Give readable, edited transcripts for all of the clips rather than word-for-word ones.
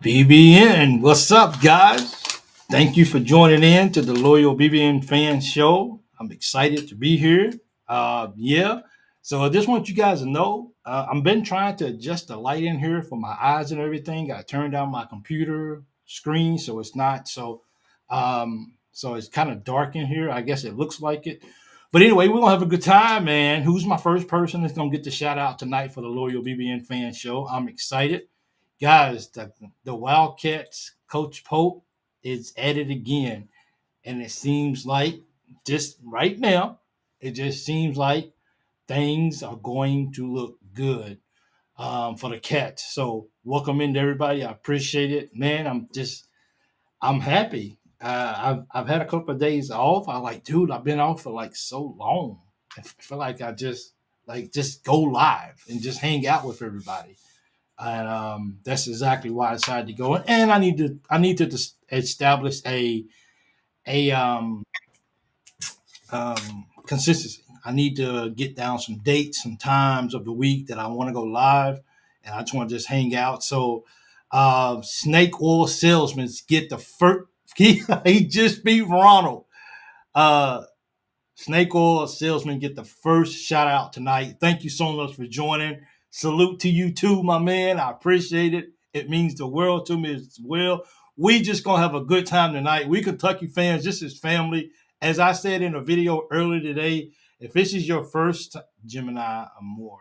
BBN, what's up, guys? Thank you for joining in to the Loyal BBN Fan Show. I'm excited to be here. Yeah, so I just want you guys to know I've been trying to adjust the light in here for my eyes and everything. I turned down my computer screen so it's not so it's kind of dark in here. I guess it looks like it. But anyway, we're gonna have a good time, man. Who's my first person that's gonna get the shout out tonight for the Loyal BBN Fan Show? I'm excited. Guys, the Wildcats, Coach Pope is at it again. And it seems like just right now, it just seems like things are going to look good for the Cats. So welcome into everybody. I appreciate it. Man, I'm happy. I've had a couple of days off. I like, dude, I've been off for like so long. I feel like I just go live and just hang out with everybody, and that's exactly why I decided to go. And I need to establish a consistency. I need to get down some dates, some times of the week that I want to go live, and I just want to just hang out. So, snake oil salesmen get the first. He just beat Ronald. Uh, Snake oil salesman get the first shout out tonight. Thank you so much for joining. Salute to you too, my man. I appreciate it. It means the world to me as well. We just gonna have a good time tonight. We Kentucky fans, this is family. As I said in a video earlier today, if this is your first Gemini Amore.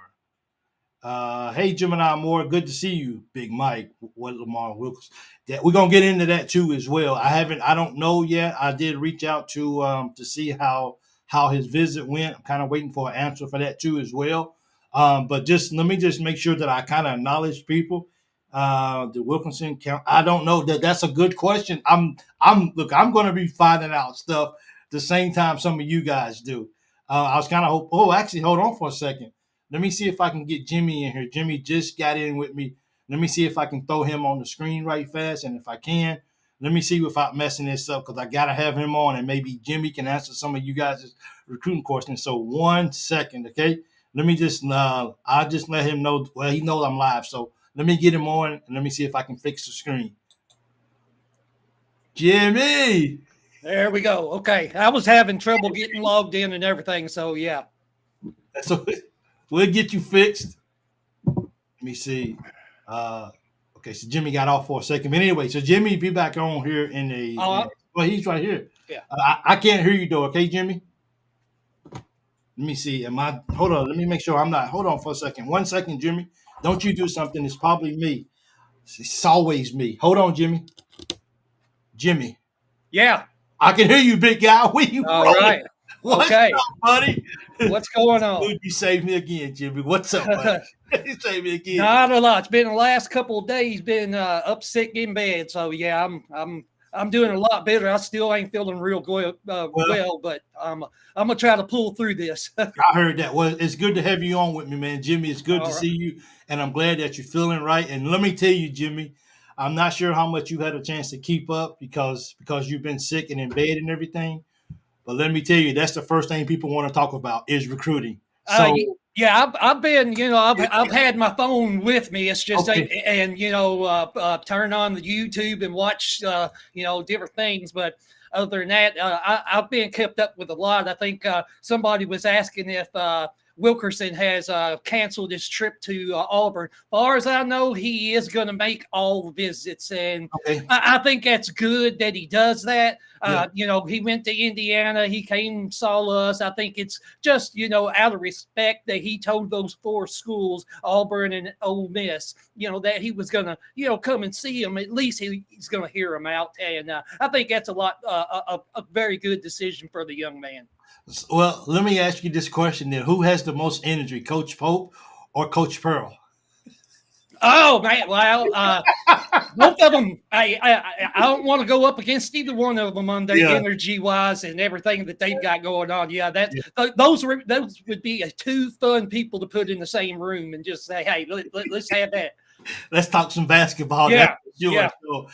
Hey Gemini Amore, good to see you, Big Mike. What Lamar Wilkes. Yeah, we're gonna get into that too as well. I don't know yet. I did reach out to see how his visit went. I'm kind of waiting for an answer for that too as well. But just let me just make sure that I kind of acknowledge people. The Wilkinson count. I don't know that's a good question. I'm going to be finding out stuff the same time some of you guys do. I was kind of hope. Oh, actually, hold on for a second. Let me see if I can get Jimmy in here. Jimmy just got in with me. Let me see if I can throw him on the screen right fast, and if I can, let me see without messing this up because I gotta have him on, and maybe Jimmy can answer some of you guys' recruiting questions. So 1 second, okay? Let me just I'll just let him know. Well, he knows I'm live, so let me get him on and let me see if I can fix the screen. Jimmy, There we go. Okay. I was having trouble getting logged in and everything. So, yeah. so we'll get you fixed. Let me see. Uh, okay, so Jimmy got off for a second, but anyway, so Jimmy be back on here well, he's right here. Yeah. I can't hear you though. Okay, Jimmy. Let me see. Hold on? Let me make sure I'm not. Hold on for a second. 1 second, Jimmy. Don't you do something? It's probably me. It's always me. Hold on, Jimmy. Jimmy, Yeah. I can hear you, big guy. Where you All rolling? right. What's Okay. up, buddy? What's going on? Dude, you saved me again, Jimmy. What's up, buddy? You saved me again. Not a lot. It's been the last couple of days, been up sick in bed. So, yeah, I'm doing a lot better. I still ain't feeling real good, well, but I'm going to try to pull through this. I heard that. Well, it's good to have you on with me, man. Jimmy, it's good to see you, and I'm glad that you're feeling right. And let me tell you, Jimmy, I'm not sure how much you've had a chance to keep up because you've been sick and in bed and everything. But let me tell you, that's the first thing people want to talk about is recruiting. So yeah, I've been, I've had my phone with me. It's just, okay. and turn on the YouTube and watch, different things. But other than that, I've been kept up with a lot. I think somebody was asking if Wilkerson has canceled his trip to Auburn. As far as I know, he is going to make all the visits, and Okay. I think that's good that he does that. Yeah. He went to Indiana. He came and saw us. I think it's just, out of respect that he told those four schools, Auburn and Ole Miss, that he was going to, come and see them. At least he's going to hear them out. And I think that's a very good decision for the young man. Well, let me ask you this question then. Who has the most energy, Coach Pope or Coach Pearl? Oh man, well, both of them. I don't want to go up against either one of them on their energy wise and everything that they've got going on. Yeah, those would be two fun people to put in the same room and just say, hey, let's have that. Let's talk some basketball. Yeah, sure. Yeah. So,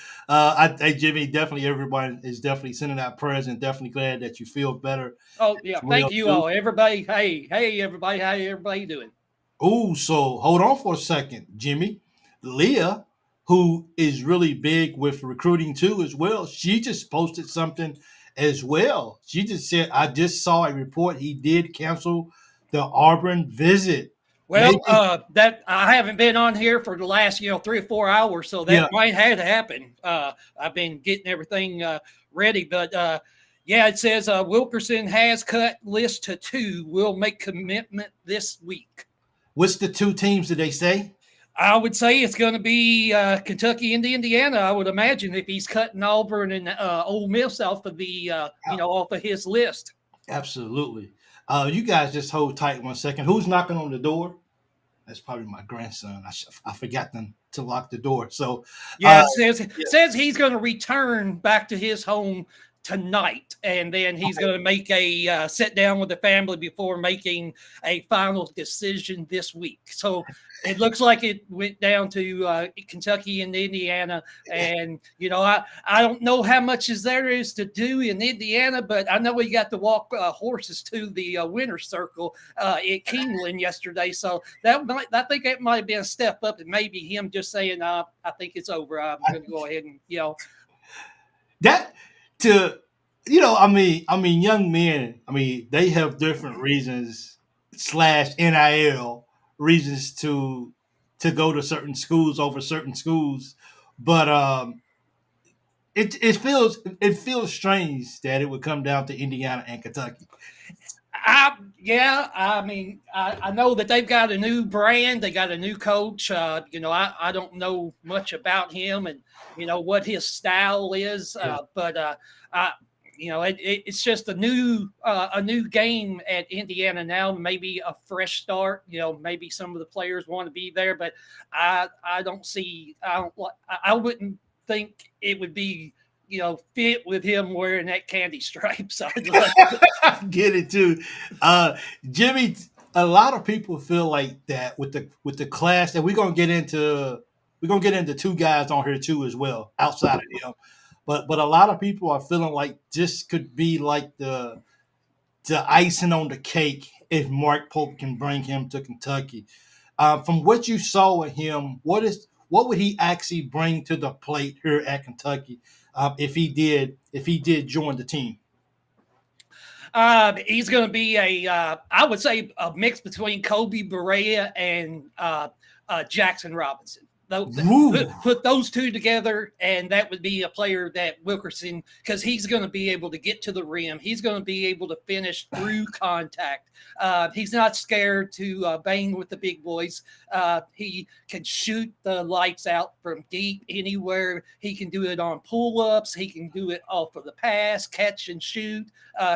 hey, Jimmy, definitely everybody is definitely sending out prayers and definitely glad that you feel better. Oh yeah, thank you all, everybody. Hey, everybody, how everybody doing? Oh, so hold on for a second, Jimmy. Leah who is really big with recruiting too as well. She just posted something as well. She just said, I just saw a report he did cancel the Auburn visit. Well, Maybe, that I haven't been on here for the last 3 or 4 hours, so that yeah. might have to happen. I've been getting everything ready, but yeah, it says Wilkerson has cut list to 2. Will make commitment this week. What's the 2 teams did they say? I would say it's going to be Kentucky and Indiana. I would imagine if he's cutting Auburn and Ole Miss off of the off of his list. Absolutely. You guys just hold tight 1 second. Who's knocking on the door? That's probably my grandson. I forgot them to lock the door. So, Yeah, uh, it yeah, says he's going to return back to his home tonight, and then he's okay. going to make a sit down with the family before making a final decision this week. So it looks like it went down to Kentucky and Indiana, and I don't know how much there is to do in Indiana, but I know we got to walk horses to the winner's circle at Keeneland yesterday, so I think that might be a step up, and maybe him just saying, "I think it's over. I'm going to go ahead and That to young men. They have different reasons slash NIL reasons to go to certain schools over certain schools, but it feels strange that it would come down to Indiana and Kentucky. I know that they've got a new brand, they got a new coach. I don't know much about him and what his style is, Yeah. but it's just a new game at Indiana now. Maybe a fresh start. Maybe some of the players want to be there, but I don't see. I wouldn't think it would be fit with him wearing that candy stripe sideline. Get it too, Jimmy. A lot of people feel like that with the class, and we're gonna get into 2 guys on here too as well outside of him. But a lot of people are feeling like this could be like the icing on the cake if Mark Pope can bring him to Kentucky. From what you saw of him, what would he actually bring to the plate here at Kentucky if he did join the team? He's going to be I would say, a mix between Kobe Barea and Jackson Robinson. Woo. Put those 2 together, and that would be a player that Wilkerson, because he's going to be able to get to the rim. He's going to be able to finish through contact. He's not scared to bang with the big boys. He can shoot the lights out from deep anywhere. He can do it on pull-ups. He can do it off of the pass, catch and shoot.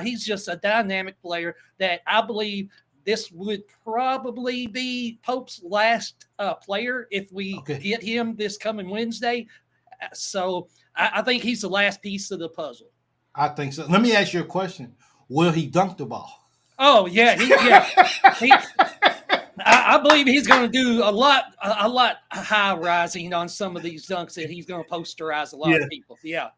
He's just a dynamic player that I believe this would probably be Pope's last player if we get him this coming Wednesday. So I think he's the last piece of the puzzle. I think so. Let me ask you a question. Will he dunk the ball? Oh, yeah. I believe he's going to do a lot high rising on some of these dunks that he's going to posterize a lot of people. Yeah.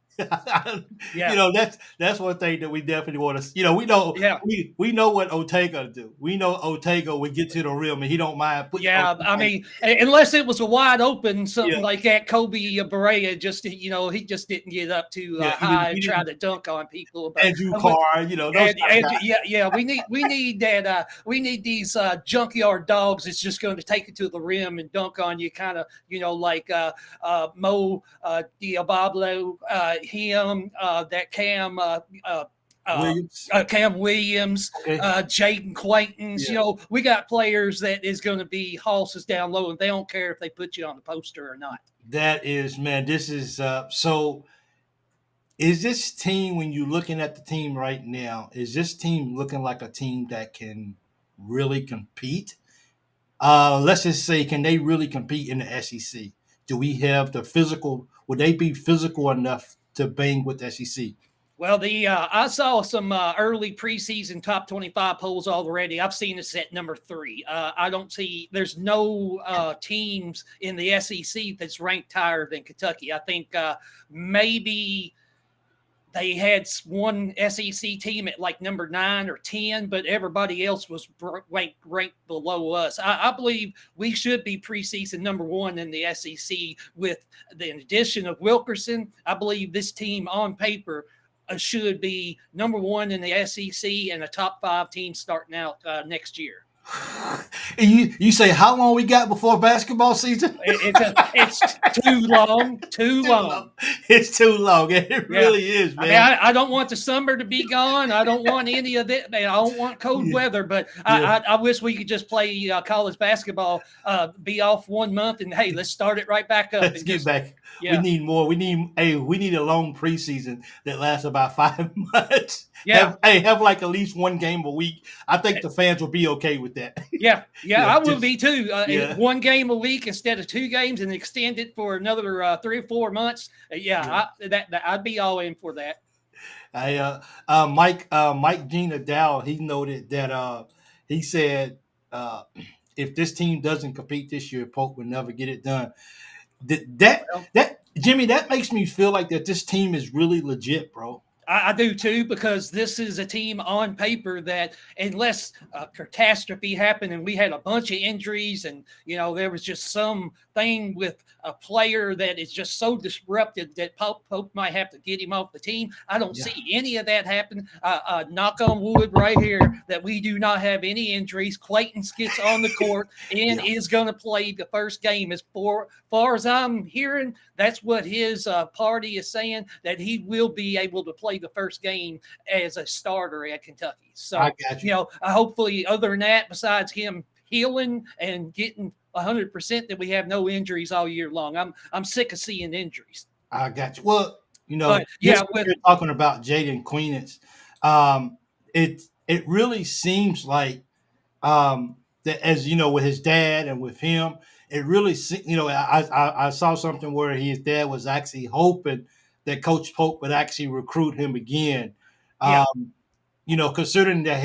That's one thing that we definitely want to. We know what Otega do. We know Otega would get to the rim and he don't mind. Unless it was a wide open something like that, Kobe Barea just he just didn't get up too high and try to dunk on people. But, Andrew Carr, we need that. We need these junkyard dogs that's just going to take it to the rim and dunk on you, kind of like Mo Diablo. Him, that Cam Williams, okay. Jaden Quaintance. We got players that is going to be horses down low, and they don't care if they put you on the poster or not. That is, man. This is so. Is this team, when you're looking at the team right now, is this team looking like a team that can really compete? Let's just say, can they really compete in the SEC? Do we have the physical? Would they be physical enough to bang with the SEC? Well, I saw some early preseason top 25 polls already. I've seen us at number 3. I don't see there's no teams in the SEC that's ranked higher than Kentucky. I think maybe they had one SEC team at like number 9 or 10, but everybody else was ranked below us. I believe we should be preseason number 1 in the SEC with the addition of Wilkerson. I believe this team on paper should be number 1 in the SEC and a top 5 team starting out next year. And you say how long we got before basketball season? It's too long. Too long. It's too long. It really is, man. I mean, I don't want the summer to be gone. I don't want any of that. I don't want cold weather, but I wish we could just play college basketball, be off 1 month, and hey, let's start it right back up. Let's get back. Yeah. We need more. We need a long preseason that lasts about 5 months. Yeah. Have like at least one game a week. I think the fans will be okay with that. Yeah, I will be too. 1 game a week instead of 2 games, and extend it for another 3 or 4 months. I'd be all in for that. Mike Gina Dow, he noted that he said if this team doesn't compete this year, Polk will never get it done. That Jimmy, that makes me feel like that this team is really legit, bro. I do too, because this is a team on paper that, unless a catastrophe happened and we had a bunch of injuries and, there was just something with a player that is just so disrupted that Pope might have to get him off the team. I don't see any of that happen. Knock on wood right here that we do not have any injuries. Clayton gets on the court and is going to play the first game. As far as I'm hearing, that's what his party is saying, that he will be able to play the first game as a starter at Kentucky. So, I got you. Hopefully, other than that, besides him healing and getting 100%, that we have no injuries all year long. I'm sick of seeing injuries. I got you. Well, we're talking about Jaden Queenance. It really seems like that, as with his dad and with him, it really, I saw something where his dad was actually hoping that Coach Polk would actually recruit him again. Considering that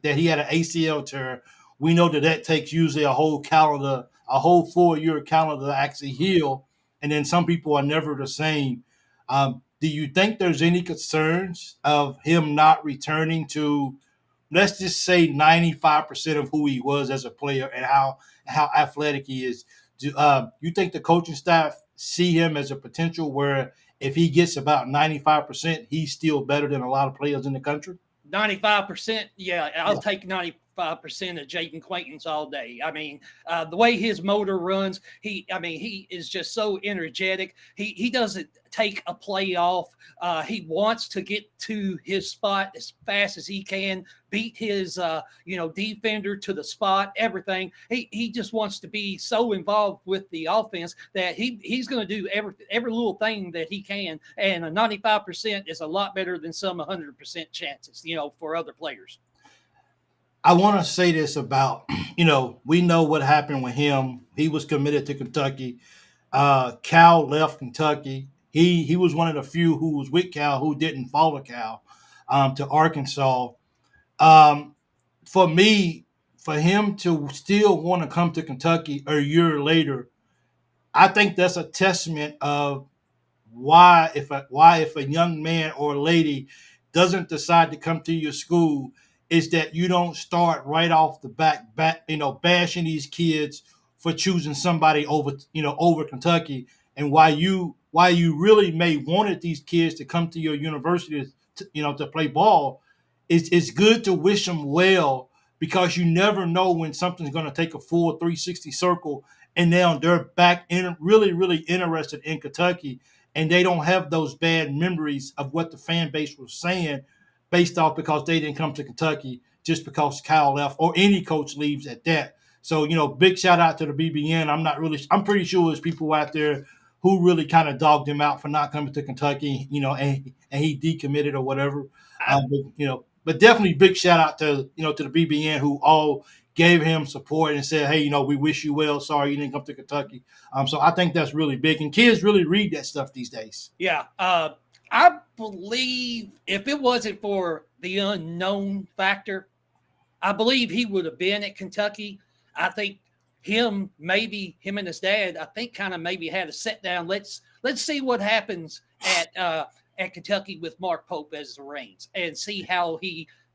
that he had an ACL tear, we know that takes usually a whole 4-year calendar to actually heal, and then some people are never the same. Do you think there's any concerns of him not returning to, let's just say, 95% of who he was as a player and how athletic he is? Do you think the coaching staff see him as a potential where if he gets about 95%, he's still better than a lot of players in the country? 95%, I'll take 95% of Jaden Quaintance all day. I mean, the way his motor runs, he is just so energetic. He doesn't take a play off. He wants to get to his spot as fast as he can, beat his defender to the spot, everything. He just wants to be so involved with the offense that he's going to do every little thing that he can. And a 95% is a lot better than some 100% chances, for other players. I want to say this about, we know what happened with him. He was committed to Kentucky. Cal left Kentucky. He was one of the few who was with Cal who didn't follow Cal to Arkansas. For him to still want to come to Kentucky a year later, I think that's a testament of why if a young man or lady doesn't decide to come to your school, is that you don't start right off the back, bashing these kids for choosing somebody over Kentucky, and why you really may wanted these kids to come to your university to play ball. It's good to wish them well, because you never know when something's going to take a full 360 circle and now they're back in really, really interested in Kentucky, and they don't have those bad memories of what the fan base was saying based off because they didn't come to Kentucky just because Kyle left, or any coach leaves at that. So, big shout out to the BBN. I'm pretty sure there's people out there who really kind of dogged him out for not coming to Kentucky, and he decommitted or whatever. But definitely big shout out to the BBN, who all gave him support and said, hey, we wish you well. Sorry you didn't come to Kentucky. So I think that's really big, and kids really read that stuff these days. Yeah. I believe if it wasn't for the unknown factor, I believe he would have been at Kentucky. I think him and his dad, I think kind of maybe had a sit down. Let's see what happens at at Kentucky with Mark Pope as the reins and see how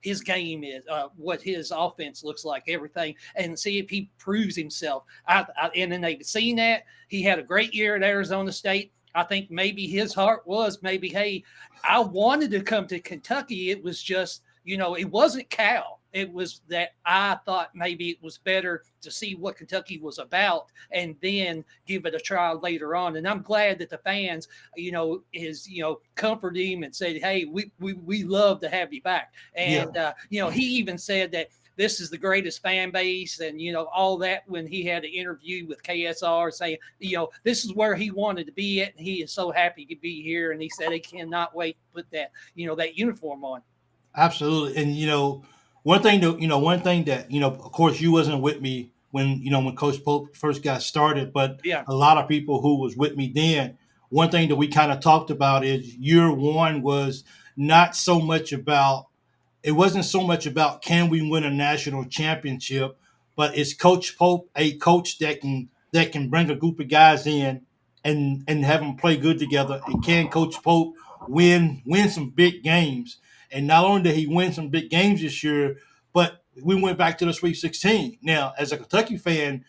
his game is, what his offense looks like, everything, and see if he proves himself. And then they've seen that. He had a great year at Arizona State. I think maybe his heart was maybe, hey, I wanted to come to Kentucky. It was just, it wasn't Cal. It was that I thought maybe it was better to see what Kentucky was about and then give it a try later on. And I'm glad that the fans, comforted him and said, hey, we love to have you back. And, he even said that this is the greatest fan base and, all that when he had an interview with KSR saying, this is where he wanted to be at. And he is so happy to be here. And he said he cannot wait to put that, that uniform on. Absolutely. And one thing that of course you wasn't with me when Coach Pope first got started, but Yeah. a lot of people who was with me then, one thing that we kind of talked about is year one was not so much about it wasn't so much about can we win a national championship, but is Coach Pope a coach that can bring a group of guys in and have them play good together, and can Coach Pope win some big games? And not only did he win some big games this year, but we went back to the Sweet 16. Now, as a Kentucky fan,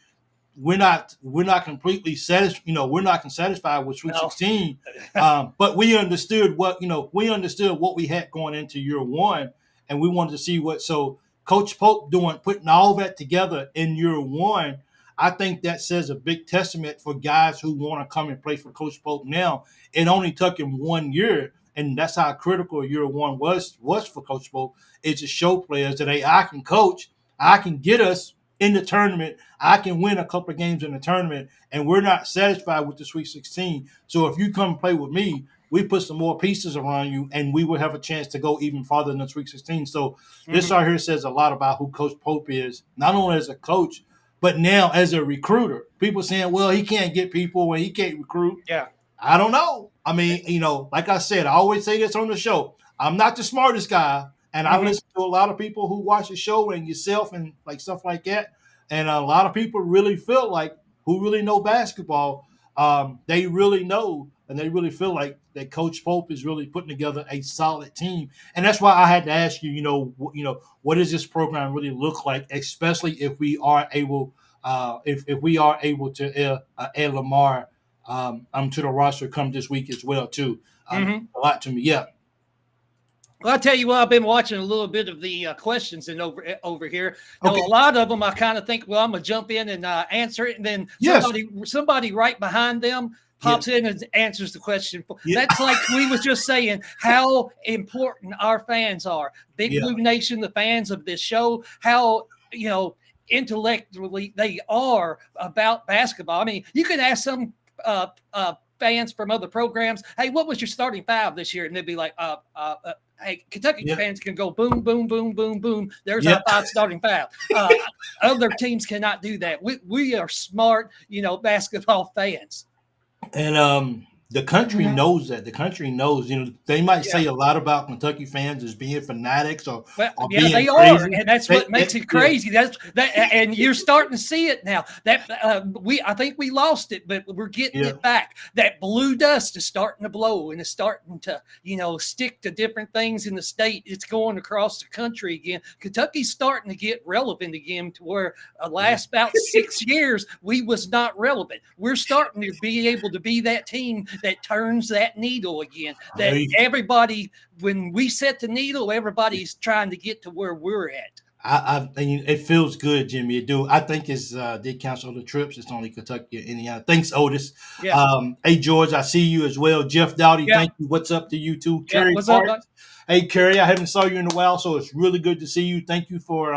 we're not completely satisfied. We're not satisfied with Sweet 16, but we understood what we had going into year one, and we wanted to see what. So Coach Pope putting all that together in year one. I think that says a big testament for guys who want to come and play for Coach Pope now. It only took him 1 year, and that's how critical year one was for Coach Pope. It's to show players that, hey, I can coach, I can get us in the tournament, I can win a couple of games in the tournament, and we're not satisfied with the Sweet 16. So if you come play with me, we put some more pieces around you, and we will have a chance to go even farther than the Sweet 16. So this right here says a lot about who Coach Pope is, not only as a coach, but now as a recruiter. People saying, well, he can't get people and he can't recruit. Yeah. I don't know. I mean, like I said, I always say this on the show. I'm not the smartest guy, and I listen to a lot of people who watch the show and yourself and like stuff like that. And a lot of people really feel like who really know basketball. They really know and they really feel like that Coach Pope is really putting together a solid team. And that's why I had to ask you, what does this program really look like, especially if we are able, if we are able to add Lamar to the roster come this week as well too. A lot to me, yeah. Well, I'll tell you what, I've been watching a little bit of the questions and over here. Now, Okay. a lot of them I kind of think, well, I'm going to jump in and answer it. And then somebody right behind them pops in and answers the question. That's like we was just saying how important our fans are. Big Blue Nation, the fans of this show, how, intellectually they are about basketball. I mean, you can ask some fans from other programs, hey, what was your starting five this year? And they'd be like, hey, Kentucky fans can go boom, boom, boom, boom, boom. There's our five starting five. Other teams cannot do that. We are smart, basketball fans. And the country knows that. The country knows. They might say a lot about Kentucky fans as being fanatics or being they crazy. are, and that's what makes it crazy. That's that, and you're starting to see it now. That I think we lost it, but we're getting it back. That blue dust is starting to blow, and it's starting to stick to different things in the state. It's going across the country again. Kentucky's starting to get relevant again, to where last about 6 years we was not relevant. We're starting to be able to be that team that turns that needle again. That everybody, when we set the needle, everybody's trying to get to where we're at. I it feels good, Jimmy. It do. I think it's did cancel the trips. It's only Kentucky or Indiana. Thanks, Otis. Hey, George, I see you as well. Jeff Dowdy, thank you. What's up to you too? Carrie, what's up, guys? Hey, Carrie, I haven't saw you in a while, so it's really good to see you. Thank you for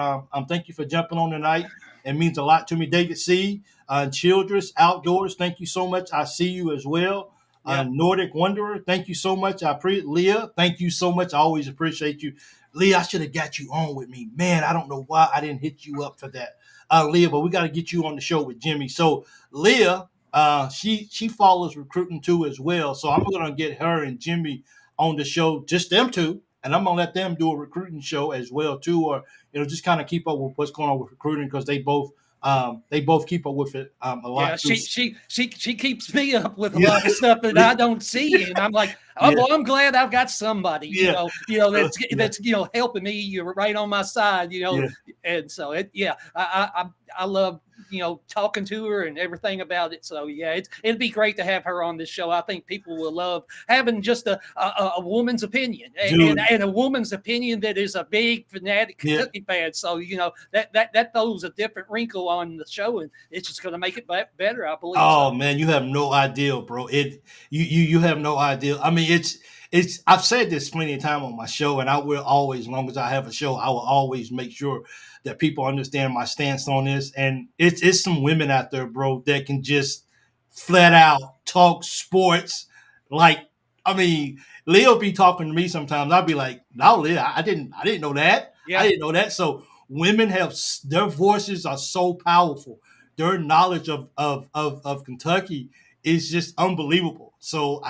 jumping on tonight. It means a lot to me. David C. Childress Outdoors, thank you so much. I see you as well. Nordic Wanderer, thank you so much. Leah, thank you so much. I always appreciate you. Leah, I should have got you on with me. Man, I don't know why I didn't hit you up for that. Leah, but we got to get you on the show with Jimmy. So Leah, she follows recruiting too as well. So I'm going to get her and Jimmy on the show, just them two. And I'm going to let them do a recruiting show as well too, or just kind of keep up with what's going on with recruiting, because they both They both keep up with it a Yeah, lot too. she keeps me up with a Yeah, lot of stuff that I don't see, and I'm like, oh yeah, well, I'm glad I've got somebody, yeah, yeah, that's helping me. You're right on my side, yeah. and so I love talking to her and everything about it. So yeah, it'd be great to have her on this show. I think people will love having just a woman's opinion Dude, and a woman's opinion that is a big fanatic yeah. Kentucky fan. So that throws a different wrinkle on the show, and it's just going to make it better, I believe. So. Oh man, you have no idea, bro. You have no idea. I mean, it's. I've said this plenty of time on my show, and I will always, as long as I have a show, I will always make sure that people understand my stance on this. And it's some women out there, bro, that can just flat out talk sports. Like, I mean, Leo be talking to me sometimes. I'll be like, "No, Leo, I didn't know that. I Yeah. didn't know that." So women have their voices are so powerful, their knowledge of Kentucky is just unbelievable. So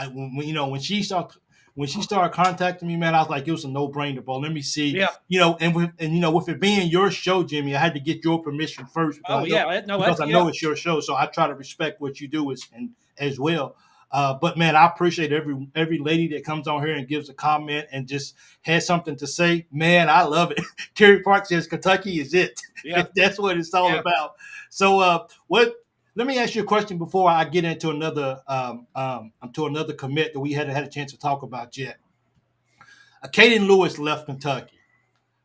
when she started contacting me, man, I was like, it was a no brainer, bro. Let me see, Yeah. with it being your show, Jimmy, I had to get your permission first Oh yeah. No. because I Yeah. know it's your show, so I try to respect what you do as well. But man, I appreciate every lady that comes on here and gives a comment and just has something to say. Man, I love it. Terry Park says Kentucky is it. Yeah. That's what it's all about. So, what? Let me ask you a question before I get into another commit that we hadn't had a chance to talk about yet. Caden Lewis left Kentucky.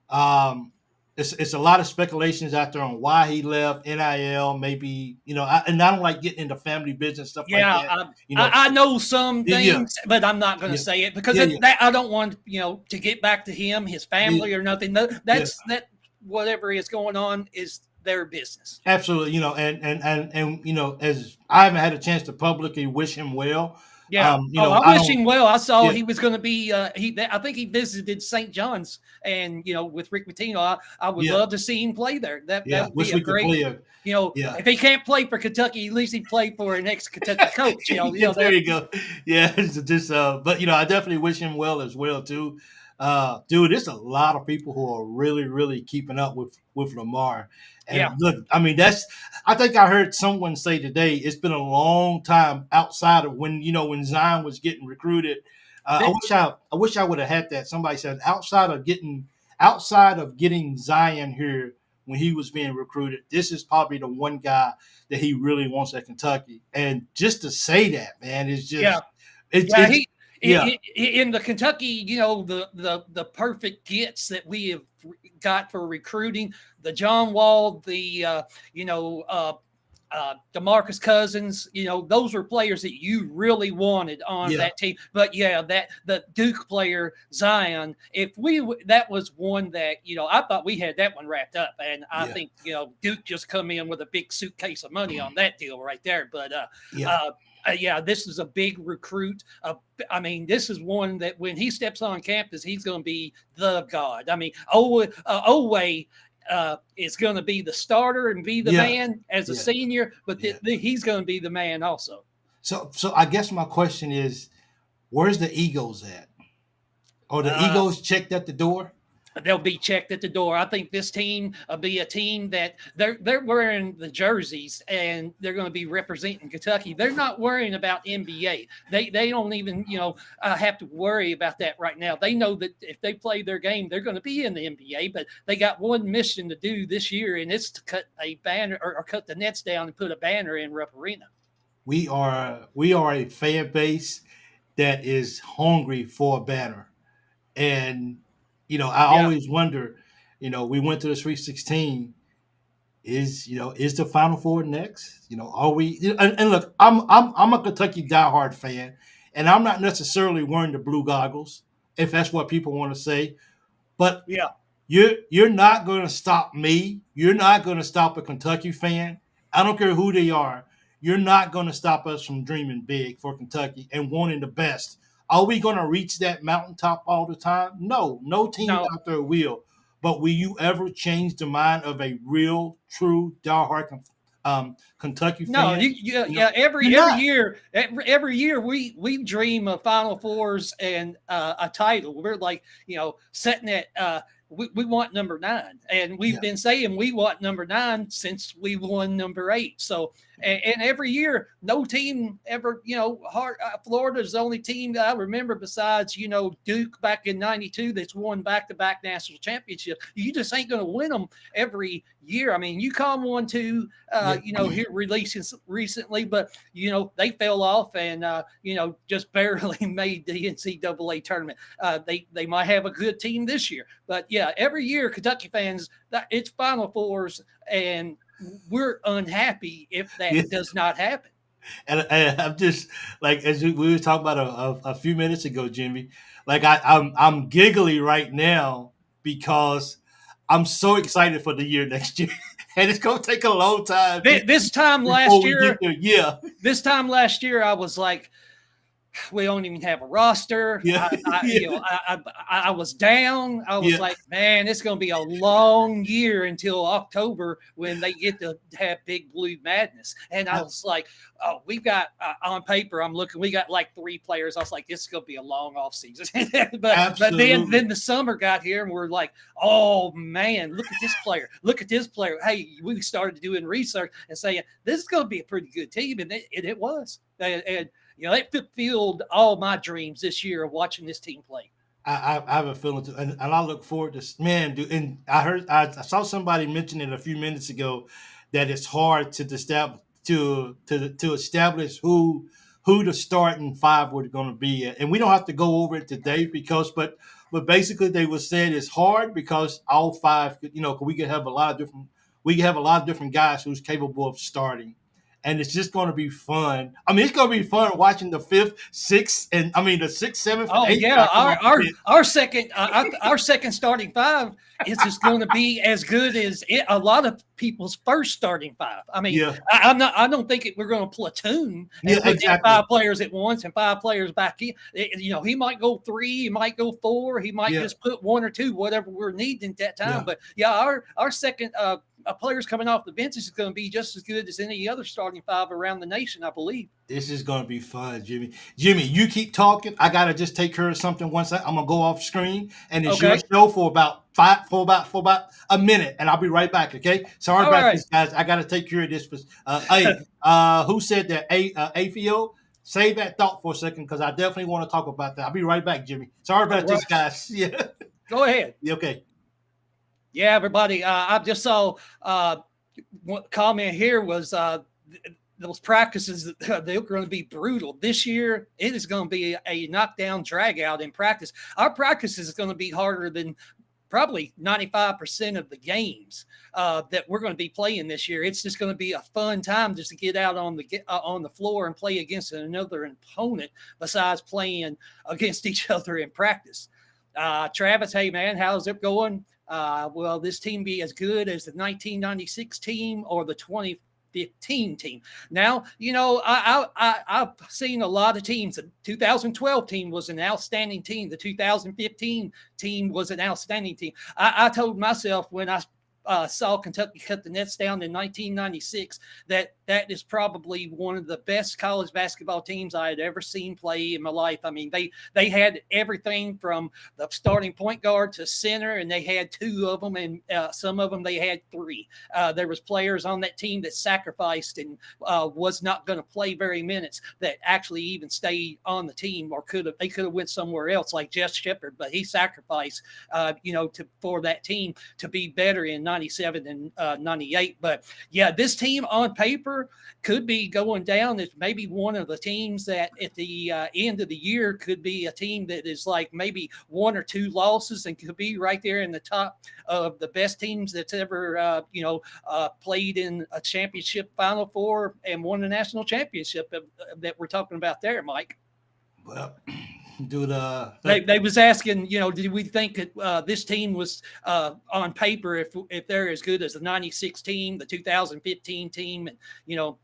Um, it's a lot of speculations out there on why he left. NIL, maybe and I don't like getting into family business stuff like Yeah. that. I know some Yeah, things, but I'm not going to yeah, say it because yeah, that I don't want to get back to him, his yeah, family, or nothing. yeah. That whatever is going on is their business. Absolutely, and as I haven't had a chance to publicly wish him well. Yeah. Oh, I I wish don't. him well. I saw Yeah, he was going to be. I think he visited St. John's, and with Rick Pitino, I would yeah, love to see him play there. That yeah. would be Wish a we could great. play a. Yeah. If he can't play for Kentucky, at least he played for an ex-Kentucky coach. Yeah, there you go. Yeah, it's just but I definitely wish him well as well too. Dude, there's a lot of people who are really, really keeping up with Lamar. And Yeah. look, I mean, I think I heard someone say today, it's been a long time outside of when Zion was getting recruited. I wish I would have had that. Somebody said outside of getting Zion here when he was being recruited, this is probably the one guy that he really wants at Kentucky. And just to say that, man, is Yeah. just it's Yeah, yeah, in the Kentucky, the perfect gets that we have got for recruiting, the John Wall, the DeMarcus Cousins, those were players that you really wanted on yeah, that team. But yeah, the Duke player Zion, that was one that I thought we had that one wrapped up, and I yeah, think Duke just come in with a big suitcase of money on that deal right there. But yeah. yeah, this is a big recruit. I mean, this is one that when he steps on campus, he's going to be the god. I mean, Oway is going to be the starter and be the Yeah, man as a yeah, senior, but yeah. he's going to be the man also. So I guess my question is, where's the egos at? Are the Uh, egos checked at the door? They'll be checked at the door. I think this team will be a team that they're wearing the jerseys and they're going to be representing Kentucky. They're not worrying about NBA. They don't even have to worry about that right now. They know that if they play their game, they're going to be in the NBA. But they got one mission to do this year, and it's to cut a banner or cut the nets down and put a banner in Rupp Arena. We are a fan base that is hungry for a banner, and I Yeah. always wonder. We went to the Sweet 16. Is the Final Four next? Are we? And look, I'm a Kentucky diehard fan, and I'm not necessarily wearing the blue goggles if that's what people want to say. But Yeah. you're not going to stop me. You're not going to stop a Kentucky fan. I don't care who they are. You're not going to stop us from dreaming big for Kentucky and wanting the best. Are we going to reach that mountaintop all the time? No team No. out there will. But will you ever change the mind of a real, true, diehard Kentucky No, fan? yeah. Every You're not. year we dream of Final Fours and a title. We're like setting that we want number 9, and we've been saying we want number 9 since we won number 8. So, and every year, no team ever, Florida's the only team that I remember besides, Duke back in '92 that's won back-to-back national championships. You just ain't going to win them every year. I mean, UConn won 2, here recently, but they fell off and just barely made the NCAA tournament. They might have a good team this year, but yeah, every year Kentucky fans, it's Final Fours, and we're unhappy if that does not happen. And I'm just like, as we were talking about a few minutes ago, Jimmy, like I'm giggly right now because I'm so excited for the year next year. And it's going to take a long time. This time last year, I was like, we don't even have a roster. Yeah. I was down. I was like, man, it's going to be a long year until October when they get to have Big Blue Madness. And I was like, oh, we've got on paper, I'm looking, we got like 3 players. I was like, this is going to be a long off season. but then the summer got here and we're like, oh man, look at this player. Look at this player. Hey, we started doing research and saying, this is going to be a pretty good team. And it was. And it fulfilled all my dreams this year of watching this team play. I have a feeling too, and I look forward to, man, dude. And I saw somebody mention it a few minutes ago that it's hard to establish who the starting 5 were going to be, and we don't have to go over it today but basically they were saying it's hard because all 5, we can have a lot of different guys who's capable of starting. And it's just going to be fun. I mean, it's going to be fun watching the 5th, 6th, and I mean the 6th, 7th. Oh 8th, yeah, our second starting 5 is just going to be as good as a lot of people's first starting 5. I mean, I don't think we're going to platoon and put 5 players at once and 5 players back in. He might go 3, he might go 4, he might just put 1 or 2, whatever we're needing at that time. But our second. Players coming off the bench is going to be just as good as any other starting 5 around the nation, I believe. This is going to be fun, Jimmy. Jimmy, you keep talking. I got to just take care of something once. I'm going to go off screen, and it's your show for about a minute, and I'll be right back, okay? Sorry about this, guys. I got to take care of this. Who said that? AFIO? Save that thought for a second because I definitely want to talk about that. I'll be right back, Jimmy. Sorry about this, guys. Yeah. Go ahead. Okay. Yeah, everybody. I just saw one comment here was those practices, they're going to be brutal. This year, it is going to be a knockdown, drag out in practice. Our practice is going to be harder than probably 95% of the games that we're going to be playing this year. It's just going to be a fun time just to get out on the floor and play against another opponent besides playing against each other in practice. Travis, hey, man, how's it going? Will this team be as good as the 1996 team or the 2015 team? Now, I've seen a lot of teams. The 2012 team was an outstanding team. The 2015 team was an outstanding team. I told myself when I saw Kentucky cut the nets down in 1996 that is probably one of the best college basketball teams I had ever seen play in my life. I mean, they had everything from the starting point guard to center, and they had 2 of them, and some of them they had 3. There was players on that team that sacrificed and was not going to play very minutes that actually even stayed on the team, or they could have went somewhere else like Jeff Shepard, but he sacrificed, for that team to be better in 97 and 98. But yeah, this team on paper could be going down as maybe one of the teams that at the end of the year could be a team that is like maybe 1 or 2 losses and could be right there in the top of the best teams that's ever played in a championship Final Four and won a national championship that we're talking about there, Mike. Well, dude, they was asking, did we think that this team was on paper if they're as good as the 96 team, the 2015 team, and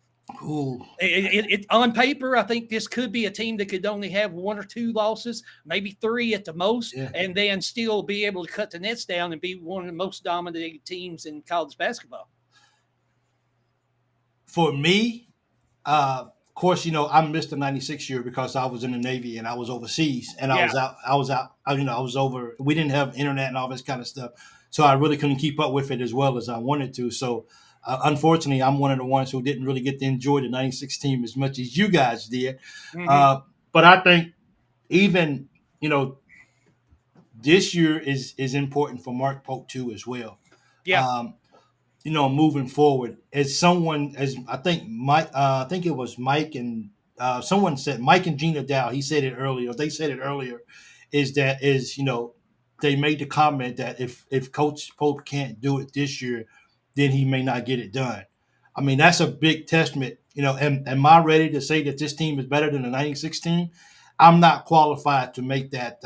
on paper, I think this could be a team that could only have 1 or 2 losses, maybe 3 at the most, and then still be able to cut the nets down and be one of the most dominating teams in college basketball. For me, of course, I missed the '96 year because I was in the Navy and I was overseas and I Yeah. was out. I was out. I was over. We didn't have internet and all this kind of stuff, so I really couldn't keep up with it as well as I wanted to. So, unfortunately, I'm one of the ones who didn't really get to enjoy the '96 team as much as you guys did. Hmm. But I think even this year is important for Mark Pope too as well. Yeah. Um, moving forward, as someone, as I think Mike, I think it was Mike and someone said Mike and Gina Dow. He said it earlier. They said it earlier. They made the comment that if Coach Pope can't do it this year, then he may not get it done. I mean, that's a big testament. Am I ready to say that this team is better than the '96 team? I'm not qualified to make that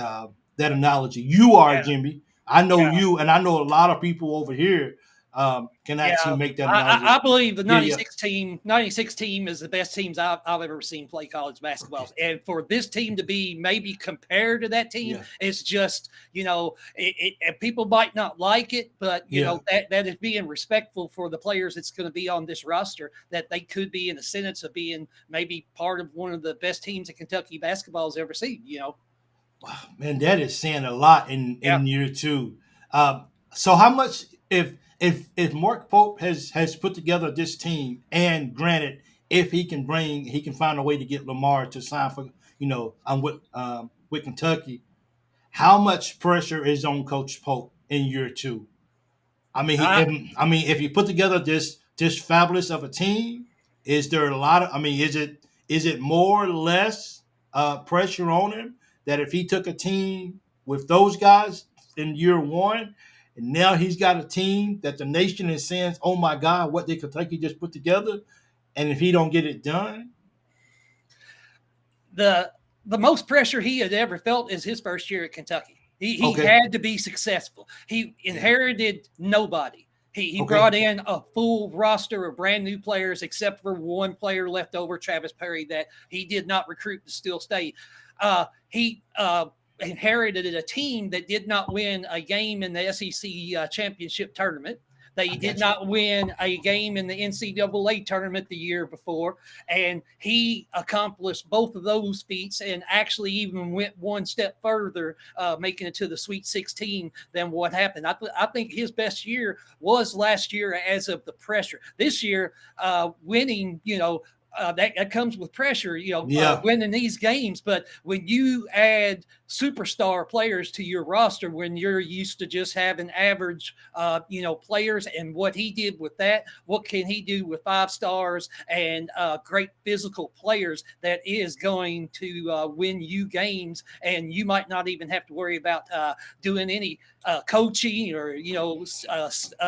analogy. You are, Yeah. Jimmy. I know Yeah. you, and I know a lot of people over here can actually Yeah, make that I, analogy. I believe the Yeah, yeah, 96 team is the best teams I've ever seen play college basketball. And for this team to be maybe compared to that team, yeah, it's just, people might not like it, but, yeah. that is being respectful for the players that's going to be on this roster, that they could be in the sentence of being maybe part of one of the best teams that Kentucky basketball has ever seen. Wow, man, that is saying a lot Yeah. in year two. So how much if Mark Pope has put together this team, and granted, if he can find a way to get Lamar to sign for with Kentucky, how much pressure is on Coach Pope in year two? I mean, I, if you put together this fabulous of a team, is there a lot of? I mean, is it more or less pressure on him that if he took a team with those guys in year one, and now he's got a team that the nation is saying, "Oh my God, what did Kentucky just put together?" And if he don't get it done, the the most pressure he had ever felt is his first year at Kentucky. He okay, had to be successful. He yeah, inherited nobody. He okay, brought in a full roster of brand new players, except for one player left over, Travis Perry, that he did not recruit to still stay. He inherited a team that did not win a game in the SEC championship tournament. They I did got you. not win a game in the NCAA tournament the year before. And he accomplished both of those feats and actually even went one step further, making it to the Sweet 16 than what happened. I think his best year was last year as of the pressure. This year, winning, that comes with pressure, Yeah, winning these games. But when you add superstar players to your roster, when you're used to just having average, players, and what he did with that, what can he do with 5 stars and great physical players that is going to win you games, and you might not even have to worry about doing any coaching or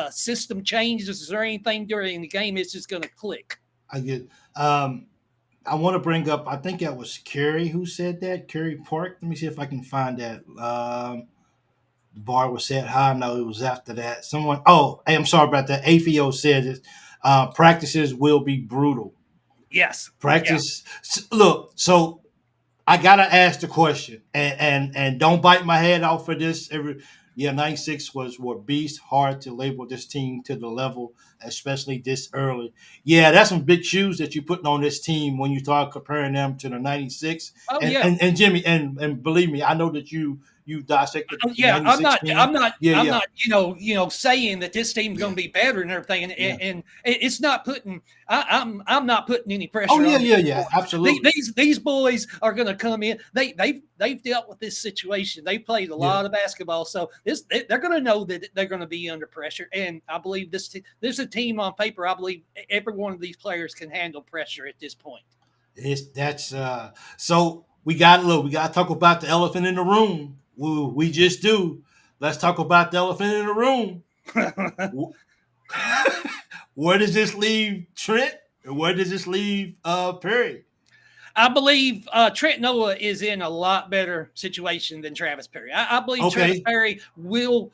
system changes or anything during the game. It's just going to click. I get. Um, I want to bring up. I think that was Kerry who said that. Kerry Park. Let me see if I can find that. The bar was set high. No, it was after that. Someone. Oh, hey, I'm sorry about that. AFIO said it. Practices will be brutal. Yes. Yeah. Practice. Look. So I gotta ask the question, and don't bite my head off for this. Yeah, '96 were beast hard to label this team to the level, especially this early. Yeah, that's some big shoes that you're putting on this team when you start comparing them to the '96. Oh And, yeah. and and Jimmy, and believe me, I know that you dissected the Yeah, I'm '96 not, I'm team. not, Yeah, I'm yeah, not, saying that this team's going yeah, to be better and everything, yeah. and it's not putting. I'm not putting any Oh pressure yeah, on yeah, these yeah. boys. Absolutely. These boys are going to come in. They've dealt with this situation. They played a Yeah. lot of basketball, so they're going to know that they're going to be under pressure. And I believe this is a team on paper. I believe every one of these players can handle pressure at this point. That's so we got to talk about the elephant in the room. We just do. Let's talk about the elephant in the room. Where does this leave Trent? And where does this leave Perry? I believe Trent Noah is in a lot better situation than Travis Perry. I believe Travis Okay, Perry will.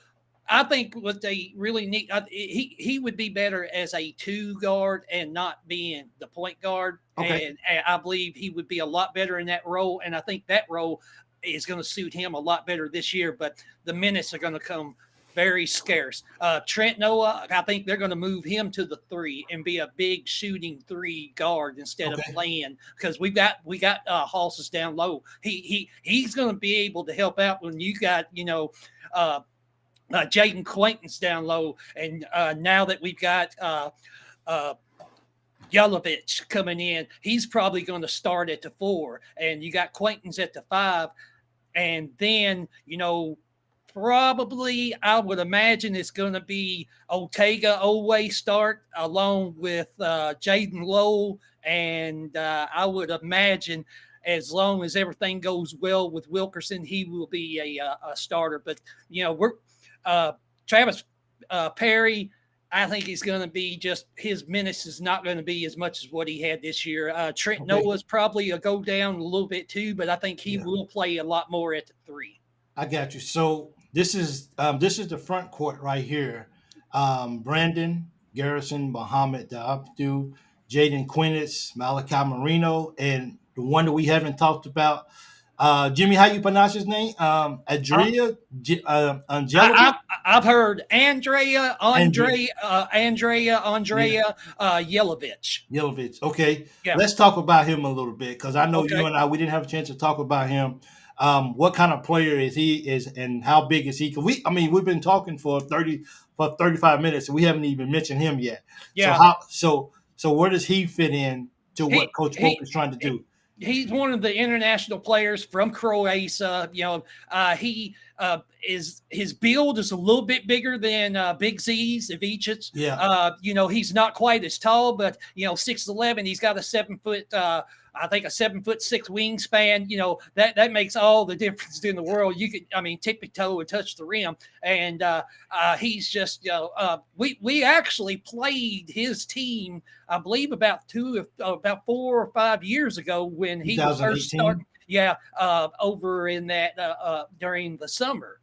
I think what they really need, he would be better as a 2 guard and not being the point guard. okay. And I believe he would be a lot better in that role. And I think that role is going to suit him a lot better this year. But the minutes are going to come very scarce. Trent Noah, I think they're going to move him to the 3 and be a big shooting 3 guard instead of playing, because we got Halses down low. He's going to be able to help out when you got Jaden Quaintance down low, and now that we've got Yelovich coming in, he's probably going to start at the 4, and you got Quaintance at the 5, and then probably I would imagine it's going to be Ortega Owe start along with Jaden Lowe, and I would imagine, as long as everything goes well with Wilkerson, he will be a starter. But we're Travis Perry, I think he's going to be just, his minutes is not going to be as much as what he had this year. Trent Noah's probably a go down a little bit too, but I think he will play a lot more at the 3. I got you. So this is the front court right here. Brandon Garrison, Muhammad Abdu, Jaden Quinitz, Malachi Marino, and the one that we haven't talked about, Jimmy, how you pronounce his name? Andrea Angelica? I've heard Andrea Yelovich. Yelovich. Okay. Yeah. Let's talk about him a little bit, because I know you and I, we didn't have a chance to talk about him. What kind of player is he, and how big is he? We've been talking for 35 minutes, and we haven't even mentioned him yet. Yeah. So where does he fit in to what Coach Pope is trying to do? He's one of the international players from Croatia. His build is a little bit bigger than Big Z's Ivicic. Yeah. He's not quite as tall, but 6'11". He's got a 7 foot. I think a 7'6" wingspan. That makes all the difference in the world. You could, tippy toe and touch the rim, and he's just, we actually played his team, I believe, about 4 or 5 years ago when he was first starting. Yeah, over in that during the summer.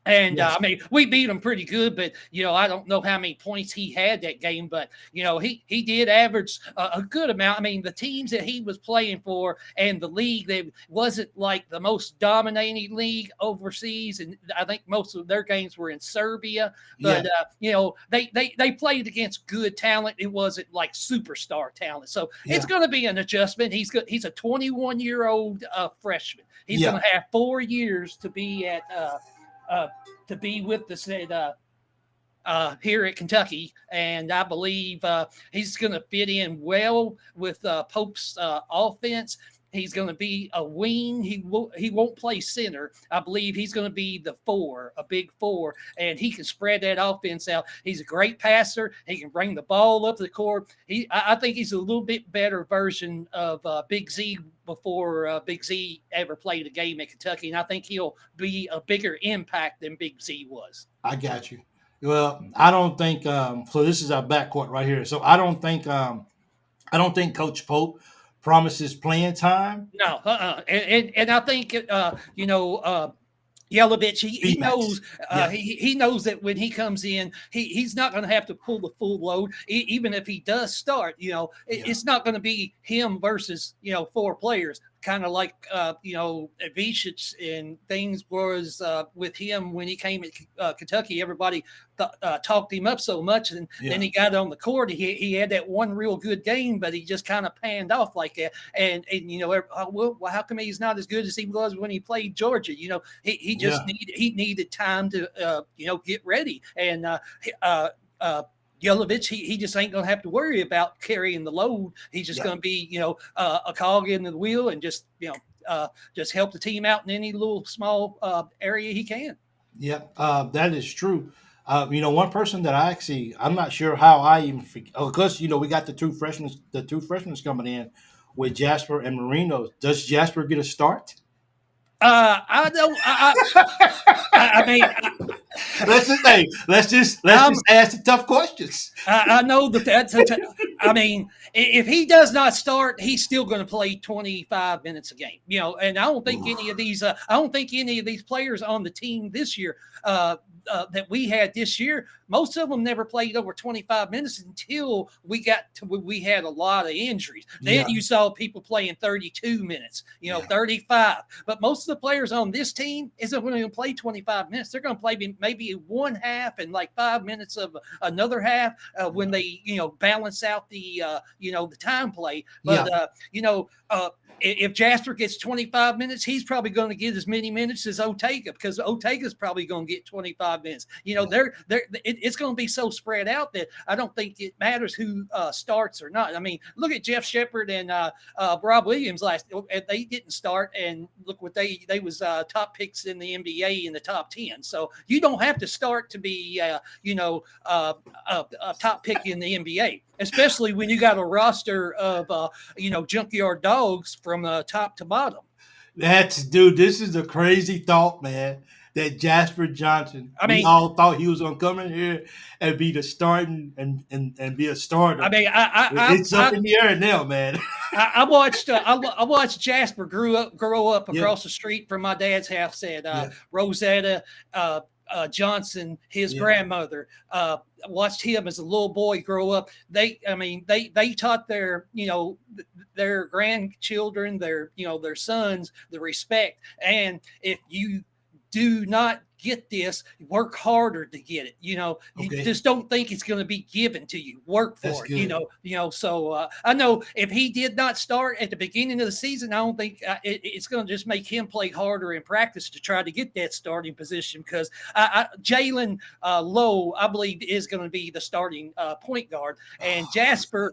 And yes. We beat him pretty good, but I don't know how many points he had that game, but he did average a good amount. The teams that he was playing for and the league, they wasn't like the most dominating league overseas, and I think most of their games were in Serbia. But they played against good talent. It wasn't like superstar talent, so it's going to be an adjustment. He's a 21-year-old freshman. He's going to have 4 years to be at. To be with us here at Kentucky, and I believe he's going to fit in well with Pope's offense. He's going to be a wing. He won't play center. I believe he's going to be the 4, a big 4, and he can spread that offense out. He's a great passer. He can bring the ball up the court. I think he's a little bit better version of Big Z before Big Z ever played a game at Kentucky, and I think he'll be a bigger impact than Big Z was. I got you. Well, I don't think so. This is our backcourt right here. So I don't think Coach Pope promises playing time. No, and I think Yelovich, he knows he knows that when he comes in, he's not going to have to pull the full load. Even if he does start, it's not going to be him versus 4 players. Kind of like Ivicic and things was with him when he came at Kentucky. Everybody talked him up so much, and then he got on the court. He had that one real good game, but he just kind of panned off like that. And well, how come he's not as good as he was when he played Georgia? He just needed time to get ready. And Yelovich, he just ain't going to have to worry about carrying the load. He's just going to be, a cog in the wheel and just help the team out in any little small area he can. Yeah, that is true. One person that I'm not sure how I even forget, because, we got the two freshmen coming in with Jasper and Marino. Does Jasper get a start? I don't. Let's just ask the tough questions. I know that's. If he does not start, he's still going to play 25 minutes a game. And I don't think any of these. I don't think any of these players on the team this year that we had this year, most of them never played over 25 minutes until we had a lot of injuries. Then you saw people playing 32 minutes, 35. But most of the players on this team isn't going to play 25 minutes. They're going to play maybe one half and like 5 minutes of another half when they, balance out the time play. But, if Jasper gets 25 minutes, he's probably going to get as many minutes as Otega, because Otega's probably going to get 25 minutes. It's going to be so spread out that I don't think it matters who starts or not. I mean, look at Jeff Shepard and Rob Williams they didn't start, and look what they was top picks in the NBA in the top 10. So you don't have to start to be a top pick in the NBA, especially when you got a roster of junkyard dogs from top to bottom. Dude, this is a crazy thought, man. That Jasper Johnson, we all thought he was going to come in here and be the starting and be a starter. I mean, it's up in the air now, man. I watched Jasper grow up across the street from my dad's house at Rosetta Johnson, his grandmother. Watched him as a little boy grow up. They taught their grandchildren, their sons, the respect. And if you do not get this, work harder to get it. You just don't think it's going to be given to you. Work for it. So I know if he did not start at the beginning of the season, I don't think it's going to just make him play harder in practice to try to get that starting position, because Jalen Lowe, I believe, is going to be the starting point guard, and Jasper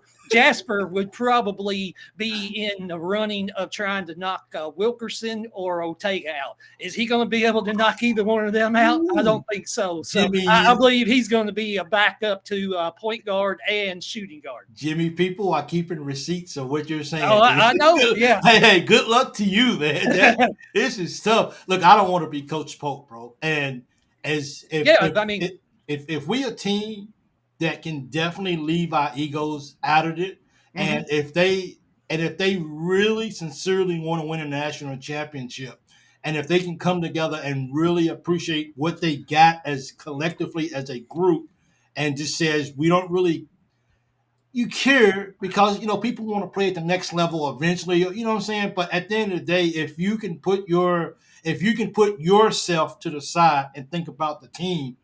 would probably be in the running of trying to knock Wilkerson or Otega out. Is he going to be able to knock either one of them out? I don't think so. So Jimmy, I believe he's going to be a backup to point guard and shooting guard. Jimmy, people are keeping receipts of what you're saying. Oh, I know. Yeah. Hey, good luck to you, man. This is tough. Look, I don't want to be Coach Polk, bro. And if we a team that can definitely leave our egos out of it, and if they really sincerely want to win a national championship, and if they can come together and really appreciate what they got as collectively as a group, and just says, we don't really, you care because, people want to play at the next level eventually, you know what I'm saying? But at the end of the day, if you can put yourself to the side and think about the team,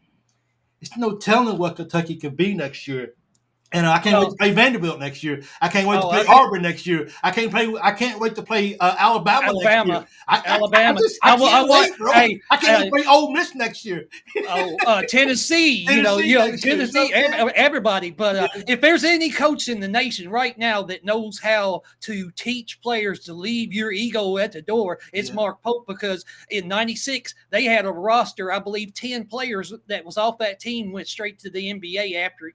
it's no telling what Kentucky could be next year. And I can't wait to play Vanderbilt next year. I can't wait to play Auburn next year. I can't wait to play Alabama next year. Alabama. I can't wait, bro. I can't wait to play Ole Miss next year. Tennessee. Tennessee. Everybody. But if there's any coach in the nation right now that knows how to teach players to leave your ego at the door, it's Mark Pope, because in '96 they had a roster, I believe 10 players that was off that team went straight to the NBA after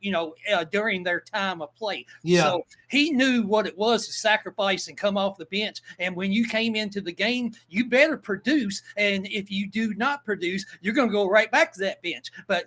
during their time of play. So he knew what it was to sacrifice and come off the bench. And when you came into the game, you better produce. And if you do not produce, you're going to go right back to that bench. But,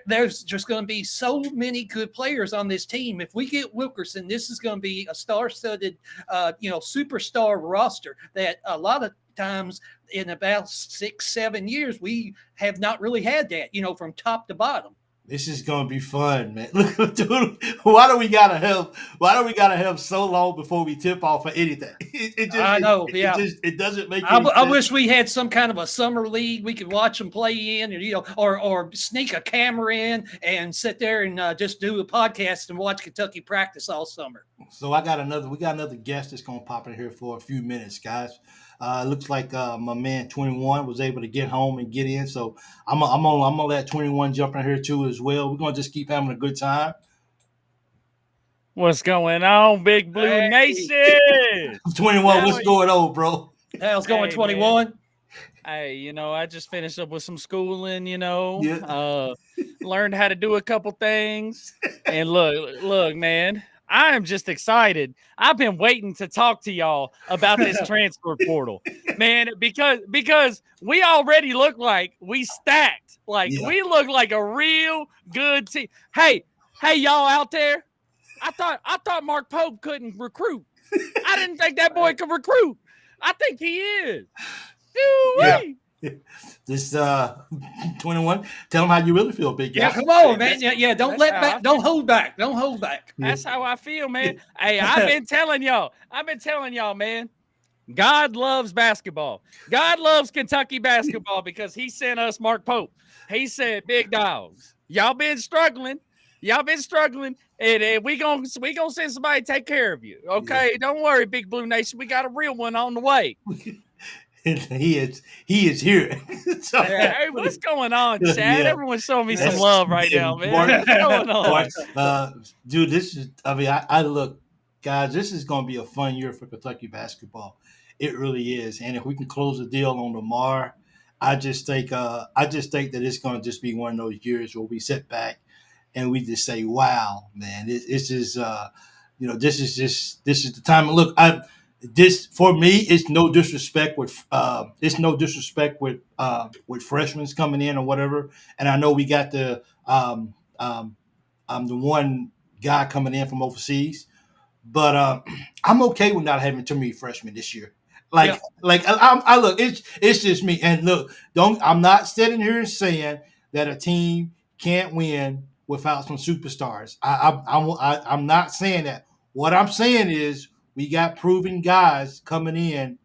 there's just going to be so many good players on this team. If we get Wilkerson, this is going to be a star-studded, superstar roster that a lot of times in about 6-7 years, we have not really had that, from top to bottom. This is gonna be fun, man. Look, dude, why do we gotta have so long before we tip off for anything? It doesn't make any sense. I wish we had some kind of a summer league we could watch them play in, or sneak a camera in and sit there and just do a podcast and watch Kentucky practice all summer. So we got another guest that's gonna pop in here for a few minutes, guys. Looks like my man 21 was able to get home and get in, so I'm gonna let 21 jump in here too as well. We're gonna just keep having a good time. What's going on, Big Blue Nation? 21, what's going on, bro? How's going, 21? Man. Hey, I just finished up with some schooling, learned how to do a couple things, and look, man. I am just excited. I've been waiting to talk to y'all about this transfer portal, man, because we already look like we stacked. We look like a real good team. Hey, y'all out there. I thought Mark Pope couldn't recruit. I didn't think that boy could recruit. I think he is. this 21. Tell them how you really feel, big guy. Yeah, come on, man. Yeah. Don't let back. Feel. Don't hold back. Don't hold back. That's how I feel, man. Hey, I've been telling y'all, man. God loves basketball. God loves Kentucky basketball because he sent us Mark Pope. He said, "Big dogs, y'all been struggling, and we gonna send somebody to take care of you. Okay, don't worry, Big Blue Nation. We got a real one on the way." he is here. So, hey, what's going on, Chad? Yeah. Everyone's showing me some love right now, man. What's going on? Dude, this is. I mean, I look, guys. This is going to be a fun year for Kentucky basketball. It really is. And if we can close the deal on Lamar, I just think that it's going to just be one of those years where we sit back and we just say, "Wow, man, it's just this is the time." And look, this for me, it's no disrespect with freshmen coming in or whatever. And I know we got the one guy coming in from overseas, but I'm okay with not having too many freshmen this year. I look, it's just me. And look, I'm not sitting here saying that a team can't win without some superstars. I'm not saying that. What I'm saying is we got proven guys coming in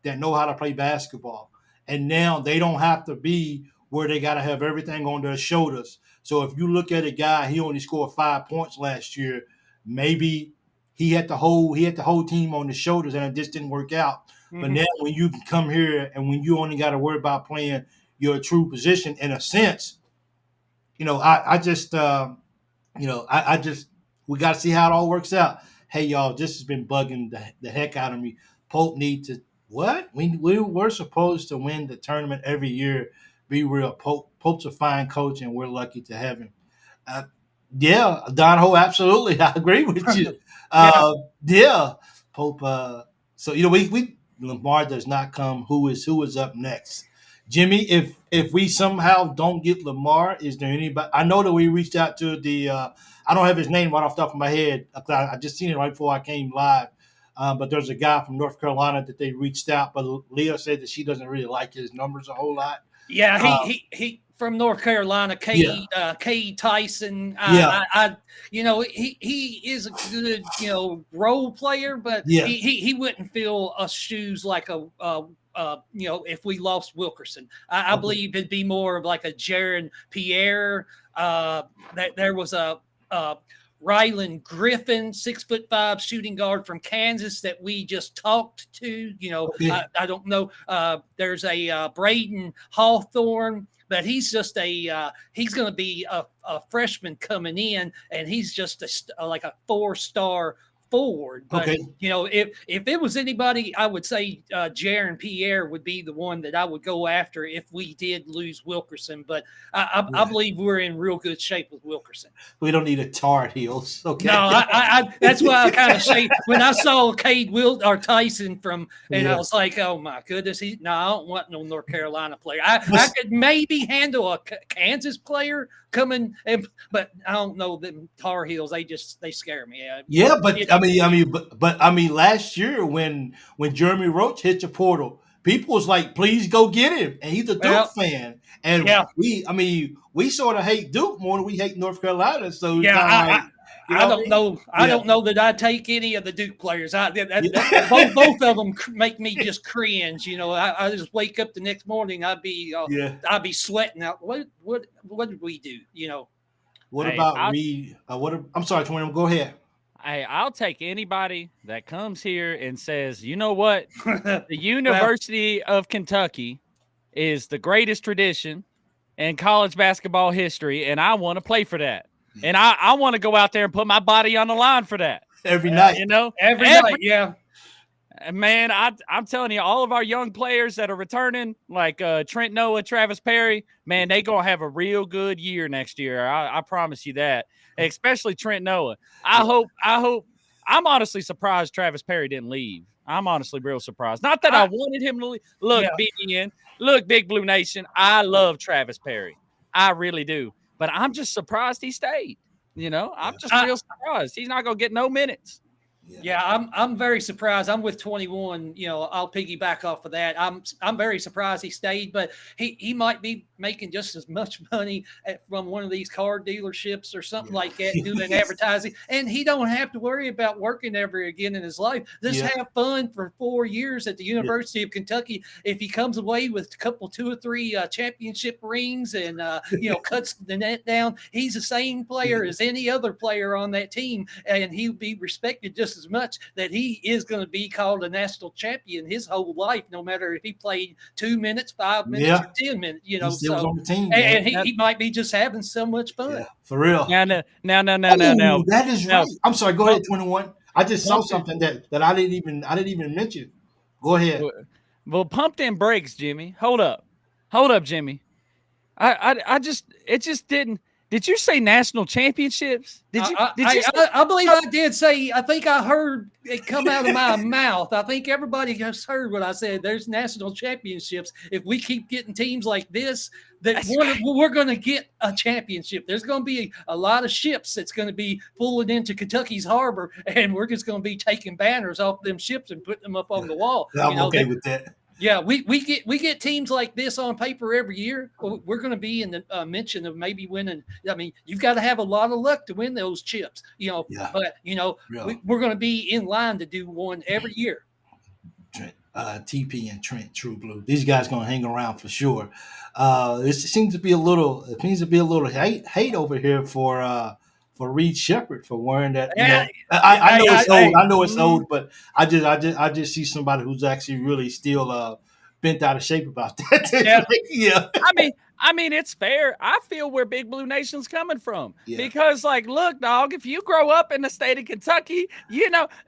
that know how to play basketball, and now they don't have to be where they got to have everything on their shoulders. So if you look at a guy, he only scored 5 points last year. Maybe he had the whole team on his shoulders, and it just didn't work out. Mm-hmm. But now when you come here and when you only got to worry about playing your true position, in a sense, I just we got to see how it all works out. Hey, y'all, this has been bugging the heck out of me. Pope needs to what? We're supposed to win the tournament every year. Be real. Pope's a fine coach, and we're lucky to have him. Yeah, Don Ho, absolutely. I agree with you. Yeah, Pope. So we Lamar does not come. Who is up next? Jimmy, if we somehow don't get Lamar, is there anybody? I know that we reached out to the. I don't have his name right off the top of my head. I just seen it right before I came live. But there's a guy from North Carolina that they reached out, but Leah said that she doesn't really like his numbers a whole lot. Yeah, he from North Carolina, K. Tyson. He is a good role player, but he wouldn't fill us shoes like if we lost Wilkerson. I believe it'd be more of like a Jaron Pierre. There was a Rylan Griffin, 6'5" shooting guard from Kansas that we just talked to. I don't know. There's a Braden Hawthorne, but he's just he's going to be a freshman coming in, and he's just like a 4-star forward. But if it was anybody, I would say Jaron Pierre would be the one that I would go after if we did lose Wilkerson. But I believe we're in real good shape with Wilkerson. We don't need a Tar Heels. Okay. No, I that's why I kind of say when I saw Cade or Tyson I was like, oh my goodness, I don't want no North Carolina player. I could maybe handle a Kansas player coming, but I don't know them Tar Heels. They scare me. I mean, last year when Jeremy Roach hit your portal, people was like, "Please go get him," and he's a Duke fan, and we sort of hate Duke more than we hate North Carolina. So I don't know. I don't know that I'd take any of the Duke players. Both of them make me just cringe. I just wake up the next morning. I'd be sweating out. What did we do? What about Reed? I'm sorry, Twin. Go ahead. Hey, I'll take anybody that comes here and says, you know what, the University of Kentucky is the greatest tradition in college basketball history, and I want to play for that. And I want to go out there and put my body on the line for that. Every night. Every night, yeah. Man, I'm telling you, all of our young players that are returning, like Trent Noah, Travis Perry, man, they going to have a real good year next year. I promise you that, especially Trent Noah. I hope I'm honestly surprised Travis Perry didn't leave. I'm honestly real surprised. Not that I wanted him to leave. Look, Big Blue Nation, I love Travis Perry. I really do. But I'm just surprised he stayed. I'm just real surprised. He's not going to get no minutes. Yeah, I'm very surprised. I'm with 21. I'll piggyback off of that. I'm very surprised he stayed, but he might be making just as much money from one of these car dealerships or something like that, doing advertising, and he don't have to worry about working ever again in his life. Just have fun for 4 years at the University of Kentucky. If he comes away with a couple, 2 or 3 championship rings and cuts the net down, he's the same player as any other player on that team, and he'll be respected just as much that he is going to be called a national champion his whole life, no matter if he played 2 minutes, 5 minutes, or 10 minutes. He still was on the team, and he might be just having so much fun. For real. No. That is right. I'm sorry. Go ahead, 21. I just saw something that I didn't even mention. Go ahead. Well, pump them brakes, Jimmy. Hold up, Jimmy. It just didn't. Did you say national championships? I believe I did say. I think I heard it come out of my mouth. I think everybody has heard what I said. There's national championships. If we keep getting teams like this, we're going to get a championship. There's going to be a lot of ships that's going to be pulling into Kentucky's harbor, and we're just going to be taking banners off them ships and putting them up on the wall. I'm okay with that. Yeah, we get teams like this on paper every year. We're going to be in the mention of maybe winning. I mean, you've got to have a lot of luck to win those chips, But we're going to be in line to do one every year. Trent, TP and Trent, True Blue. These guys going to hang around for sure. It seems to be a little hate over here for Reed Shepherd for wearing that. I know it's old. I know it's old, but I just see somebody who's actually really still bent out of shape about that. Yeah. I mean, it's fair. I feel where Big Blue Nation's coming from because, look, dog, if you grow up in the state of Kentucky,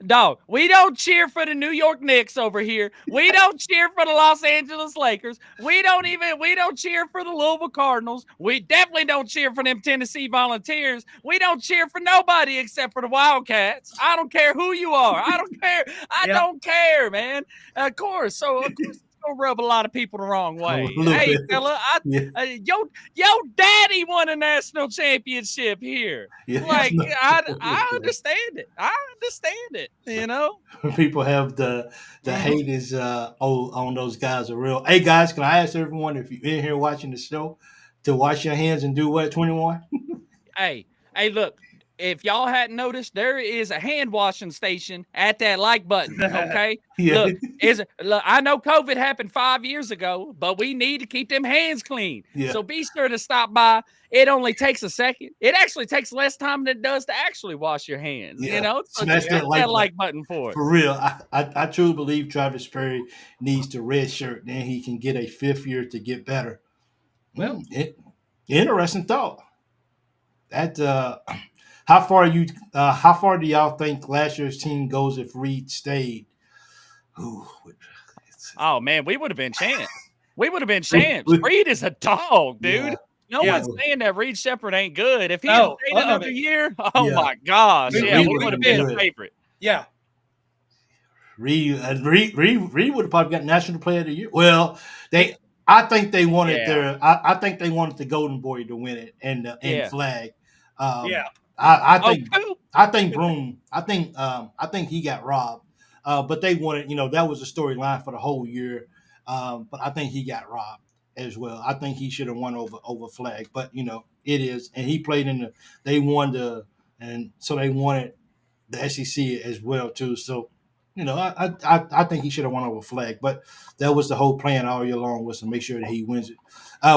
dog, we don't cheer for the New York Knicks over here. We don't cheer for the Los Angeles Lakers. We don't cheer for the Louisville Cardinals. We definitely don't cheer for them Tennessee Volunteers. We don't cheer for nobody except for the Wildcats. I don't care who you are. I don't care. I don't care, man. Of course. Gonna rub a lot of people the wrong way. Hey, fella, yo daddy won a national championship here. Yeah. I understand it. I understand it. People have the hate is on those guys are real. Hey guys, can I ask everyone if you're in here watching the show to wash your hands and do what, 21? Hey, look. If y'all hadn't noticed, there is a hand washing station at that like button. Okay, look, I know COVID happened 5 years ago, but we need to keep them hands clean. Yeah. So be sure to stop by. It only takes a second. It actually takes less time than it does to actually wash your hands. So smash that like button for it. For real, I truly believe Travis Perry needs to red shirt. Then he can get a 5th year to get better. Well, interesting thought. That. How far do y'all think last year's team goes if Reed stayed? Oh man, we would have been champs. Reed is a dog, dude. No one's saying that Reed Shepherd ain't good. If he had stayed another year, my gosh, we would have been a favorite. Yeah. Reed would have probably got National Player of the Year. Well, I think they wanted the Golden Boy to win it and flag. I think Broom. I think he got robbed. But they wanted, that was a storyline for the whole year. But I think he got robbed as well. I think he should have won over Flag. But it is, and he played they wanted the SEC as well too. So I think he should have won over Flag. But that was the whole plan all year long, was to make sure that he wins it.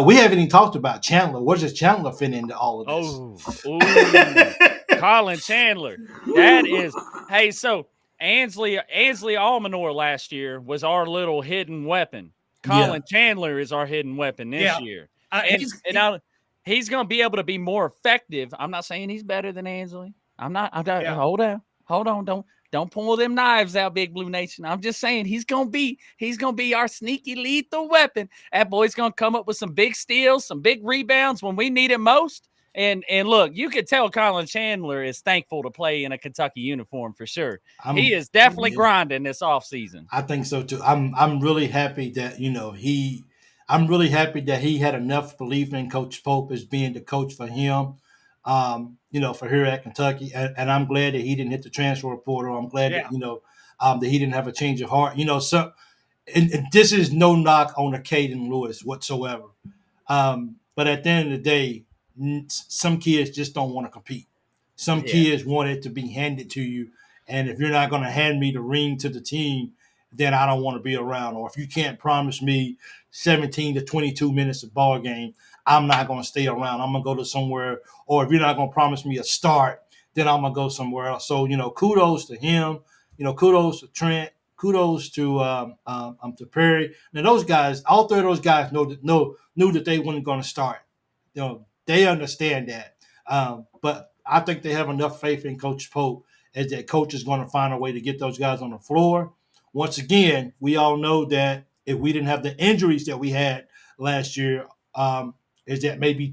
We haven't even talked about Chandler. Where does Chandler fit into all of this? Colin Chandler. That is, hey, so Ansley Almanor last year was our little hidden weapon. Colin Chandler is our hidden weapon this year. He's going to be able to be more effective. I'm not saying he's better than Ansley. Hold on. Don't pull them knives out, Big Blue Nation. I'm just saying he's gonna be our sneaky lethal weapon. That boy's gonna come up with some big steals, some big rebounds when we need it most. And look, you could tell Colin Chandler is thankful to play in a Kentucky uniform for sure. He is definitely grinding this offseason. I think so too. I'm really happy that I'm really happy that he had enough belief in Coach Pope as being the coach for him. for here at Kentucky. And I'm glad that he didn't hit the transfer portal. I'm glad Yeah. that he didn't have a change of heart. And this is no knock on a Caden Lewis whatsoever. But at the end of the day, some kids just don't want to compete. Some kids want it to be handed to you. And if you're not going to hand me the ring to the team, then I don't want to be around. Or if you can't promise me 17 to 22 minutes of ball game, I'm not going to stay around. I'm going to go to somewhere. Or if you're not going to promise me a start, then I'm going to go somewhere else. So, kudos to him. Kudos to Trent. Kudos to Perry. Now those guys, all three of those guys knew that they weren't going to start. They understand that. But I think they have enough faith in Coach Pope as that coach is going to find a way to get those guys on the floor. Once again, we all know that if we didn't have the injuries that we had last year, is that maybe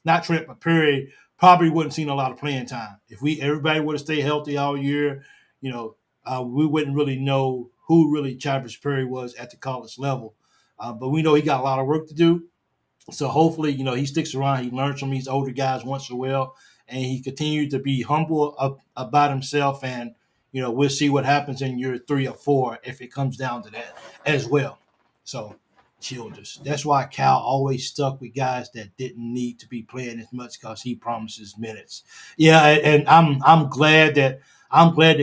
not Trent, but Perry probably wouldn't seen a lot of playing time. If everybody would have stayed healthy all year, we wouldn't really know who really Travis Perry was at the college level. But we know he got a lot of work to do. So hopefully, he sticks around. He learns from these older guys once in a while, and he continued to be humble about himself. And, we'll see what happens in year 3 or 4 if it comes down to that as well. So, Childers. That's why Cal always stuck with guys that didn't need to be playing as much because he promises minutes. Yeah, and I'm glad that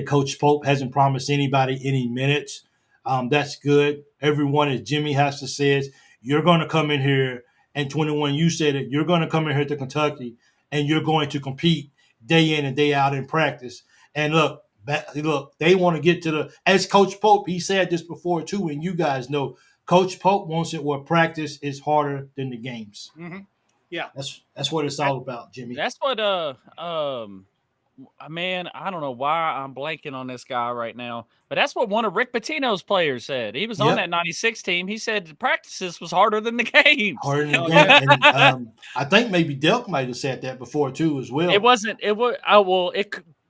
Coach Pope hasn't promised anybody any minutes. That's good. Everyone, as Jimmy has to say, you're going to come in here. And 21, you said it. You're going to come in here to Kentucky, and you're going to compete day in and day out in practice. And look, they want to get to as Coach Pope, he said this before too, and you guys know, Coach Pope wants it where practice is harder than the games. Mm-hmm. Yeah, that's what it's all about, Jimmy. That's what man, I don't know why I'm blanking on this guy right now, but that's what one of Rick Pitino's players said. He was on that 96 team. He said the practices was harder than the games. Harder than the game. And I think maybe Delk might have said that before too as well. It wasn't.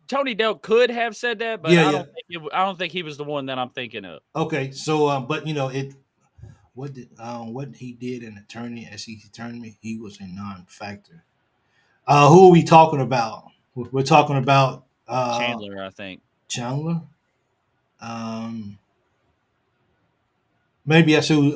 Tony Delk could have said that, but I don't think he was the one that I'm thinking of. Okay, so but what he did in the SEC tournament, he was a non-factor. Who are we talking about? We're talking about Chandler, I think. Chandler. Maybe that's who.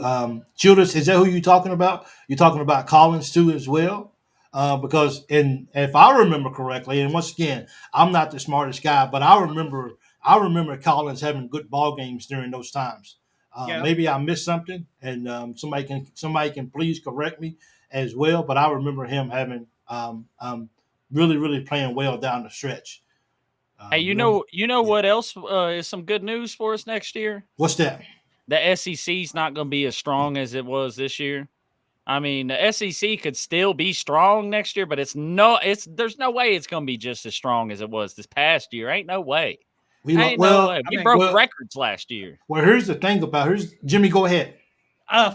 Childers, is that who you're talking about? You're talking about Collins too as well, because if I remember correctly, and once again, I'm not the smartest guy, but I remember Collins having good ball games during those times. Maybe I missed something, and somebody can please correct me as well. But I remember him having really, really playing well down the stretch. Hey, you know what else is some good news for us next year? What's that? The SEC is not going to be as strong as it was this year. I mean, the SEC could still be strong next year, but there's no way it's going to be just as strong as it was this past year. Ain't no way. We broke records last year. Well, here's the thing Jimmy, go ahead.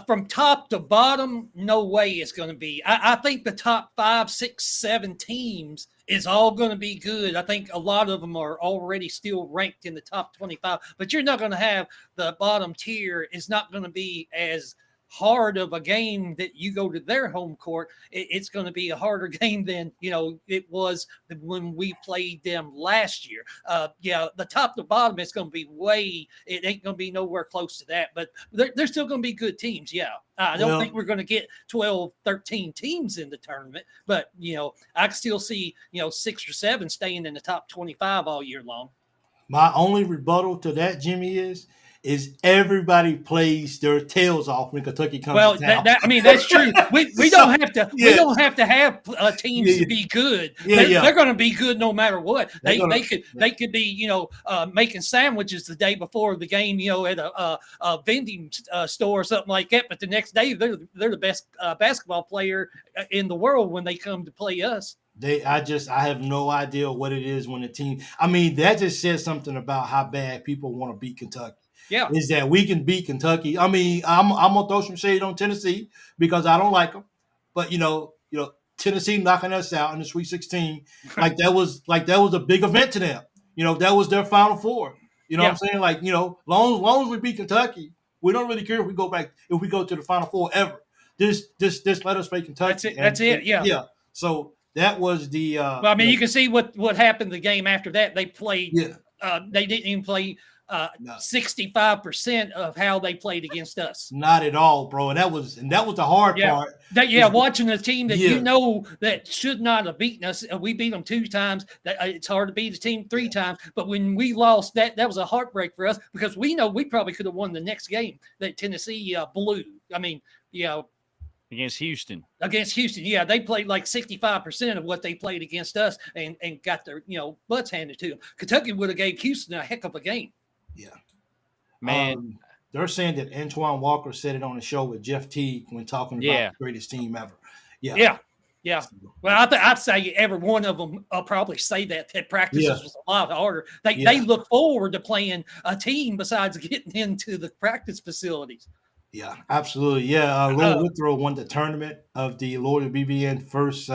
From top to bottom, no way it's going to be. I think the top 5, 6, 7 teams is all going to be good. I think a lot of them are already still ranked in the top 25, but you're not going to have the bottom tier is not going to be as hard of a game that you go to their home court. It's going to be a harder game than it was when we played them last year. The top to bottom is going to be it ain't going to be nowhere close to that, but they're still going to be good teams. I don't think we're going to get 12 13 teams in the tournament, but I can still see 6 or 7 staying in the top 25 all year long. My only rebuttal to that, Jimmy, is everybody plays their tails off when Kentucky comes to town. That's true. We don't have to. We don't have to have teams to be good. They're going to be good no matter what. They could be making sandwiches the day before the game at a vending store or something like that. But the next day they're the best basketball player in the world when they come to play us. I have no idea what it is when the team. I mean, that just says something about how bad people want to beat Kentucky. Yeah, is that we can beat Kentucky. I mean, I'm gonna throw some shade on Tennessee because I don't like them, but Tennessee knocking us out in the Sweet 16, like that was a big event to them. That was their Final Four. What I'm saying? Like long as we beat Kentucky, we don't really care if we go to the Final Four ever. Just let us play Kentucky. That's it. Yeah. So That was the. Well, I mean, you can see what happened the game after that. They played. Yeah. They didn't even play No. 65% of how they played against us. Not at all, bro. And that was the hard part. Watching a team that Yeah. you know that should not have beaten us. We beat them 2 times. That it's hard to beat a team 3 times. But when we lost, that was a heartbreak for us because we know we probably could have won the next game that Tennessee blew. I mean, against Houston. Yeah, they played like 65% of what they played against us and got their butts handed to them. Kentucky would have gave Houston a heck of a game. Yeah, man. They're saying that Antoine Walker said it on the show with Jeff Teague when talking about the greatest team ever. Yeah. Well, I'd say every one of them probably say that practices was a lot harder. They look forward to playing a team besides getting into the practice facilities. Yeah, absolutely. Yeah, Loyola Withrow won the tournament of the Loyola BBN first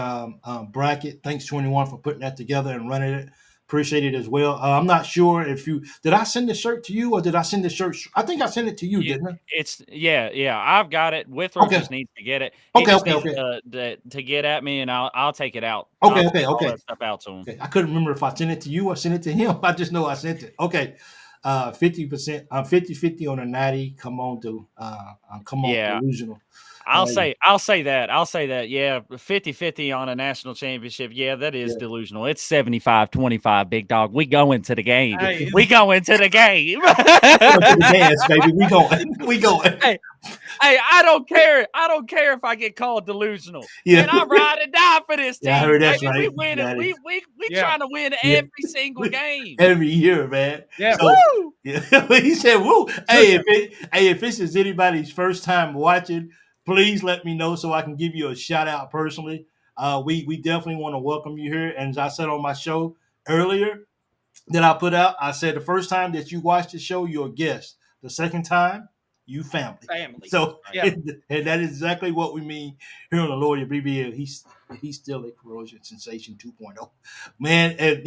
bracket. Thanks, 21, for putting that together and running it. Appreciate it as well. I'm not sure if did I send the shirt to you or did I send the shirt? I think I sent it to you, didn't I? It's I've got it. Withrow just needs to get it. He needs to get at me and I'll take it out. Okay. All that stuff out to him. Okay. I couldn't remember if I sent it to you or sent it to him. I just know I sent it. Okay. 50%, 50-50 on a natty. Come on, delusional. I'll say that. Yeah, 50-50 on a national championship. Yeah, that is delusional. It's 75-25, big dog. We go into the game. We go into the game. Dance, baby. We going. Hey, I don't care. I don't care if I get called delusional. Yeah. And I ride and die for this team. Yeah, I heard that's right. We win it. We trying to win every single game. Every year, man. Yeah. So, woo! Yeah. He said, woo. Hey, if this is anybody's first time watching, please let me know so I can give you a shout out personally. We definitely want to welcome you here. And as I said on my show earlier that I put out, I said the first time that you watch the show, you're a guest. The second time, you family. So, and that is exactly what we mean here on the Lawyer BBL. He's still a corrosion sensation 2.0. Man, and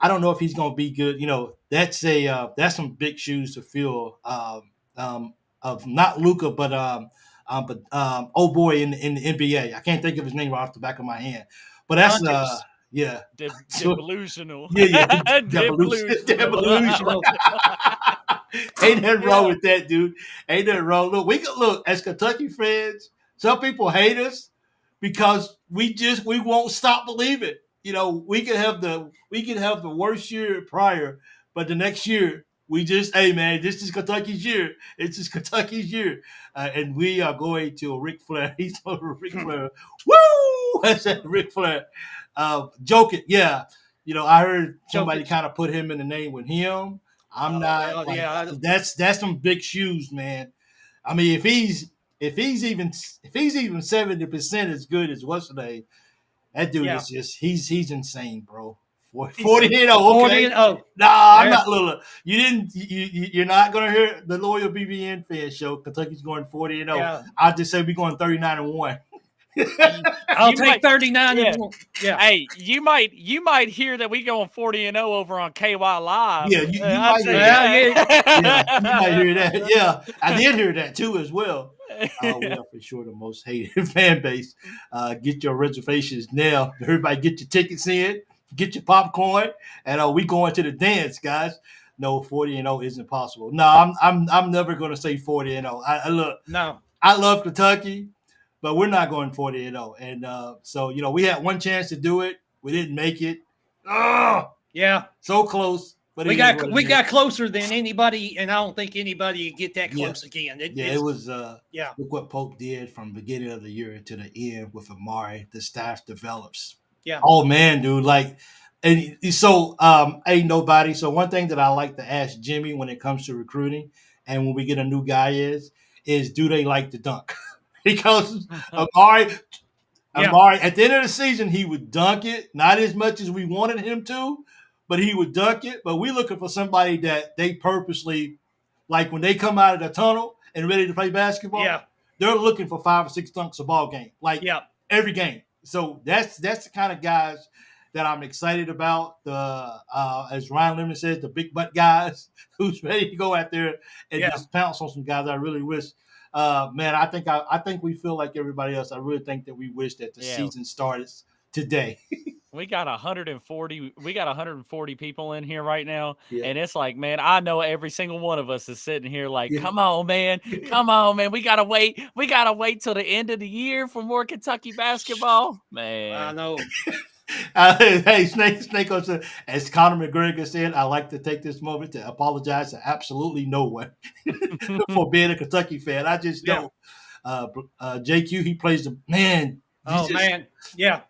I don't know if he's going to be good. That's some big shoes to fill. Of not Luka, but old boy in the NBA. I can't think of his name right off the back of my hand. But that's delusional. Yeah. Delusional. Ain't nothing wrong with that, dude. Ain't nothing wrong. Look, as Kentucky fans, some people hate us because we won't stop believing. We could have the worst year prior, but the next year we just, hey man, this is Kentucky's year. It's just Kentucky's year, and we are going to Ric Flair. He's over Ric Flair. Woo! That's Ric Flair. Joking, yeah. I heard somebody kind of put him in the name with him. I'm not. That's some big shoes, man. I mean, if he's even 70% as good as what's today, that dude is just he's insane, bro. 40-0. Okay. 40-0. Nah, I'm not little. You're not gonna hear the Loyal BBN fan show. Kentucky's going 40-0. Yeah. I'll just say we're going 39-1. I'll take 39 and 1. Yeah. Hey, you might hear that we going 40-0 over on KY Live. Yeah, you might hear that. You might hear that. Yeah, I did hear that too as well. We are for sure the most hated fan base. Get your reservations now. Everybody get your tickets in, get your popcorn, and we going to the dance, guys. No, 40-0 isn't possible. No, I'm never going to say 40-0. I love Kentucky, but we're not going 40-0. And so we had one chance to do it. We didn't make it. Yeah, so close. But we got closer than anybody, and I don't think anybody would get that close again. It was. Look what Pope did from beginning of the year to the end with Amari. The staff develops. Yeah. Oh man, dude! And so ain't nobody. So one thing that I like to ask Jimmy when it comes to recruiting, and when we get a new guy is do they like to dunk? Because Amari, at the end of the season, he would dunk it, not as much as we wanted him to, but he would dunk it. But we're looking for somebody that they purposely, like when they come out of the tunnel and ready to play basketball, they're looking for 5 or 6 dunks a ball game, every game. So that's the kind of guys that I'm excited about. As Ryan Lemon says, the big butt guys who's ready to go out there and just pounce on some guys. I really wish. Man, I think we feel like everybody else. I really think that we wish that the season started today. We got 140. We got 140 people in here right now, Yeah. and it's like, man, I know every single one of us is sitting here like, Yeah. come on, man, come on, man. We gotta wait. We gotta wait till the end of the year for more Kentucky basketball, I man. know. Hey, Snake said, as Conor McGregor said, I like to take this moment to apologize to absolutely no one for being a Kentucky fan. I just Yeah. know JQ, he plays the man. Oh man. Yeah.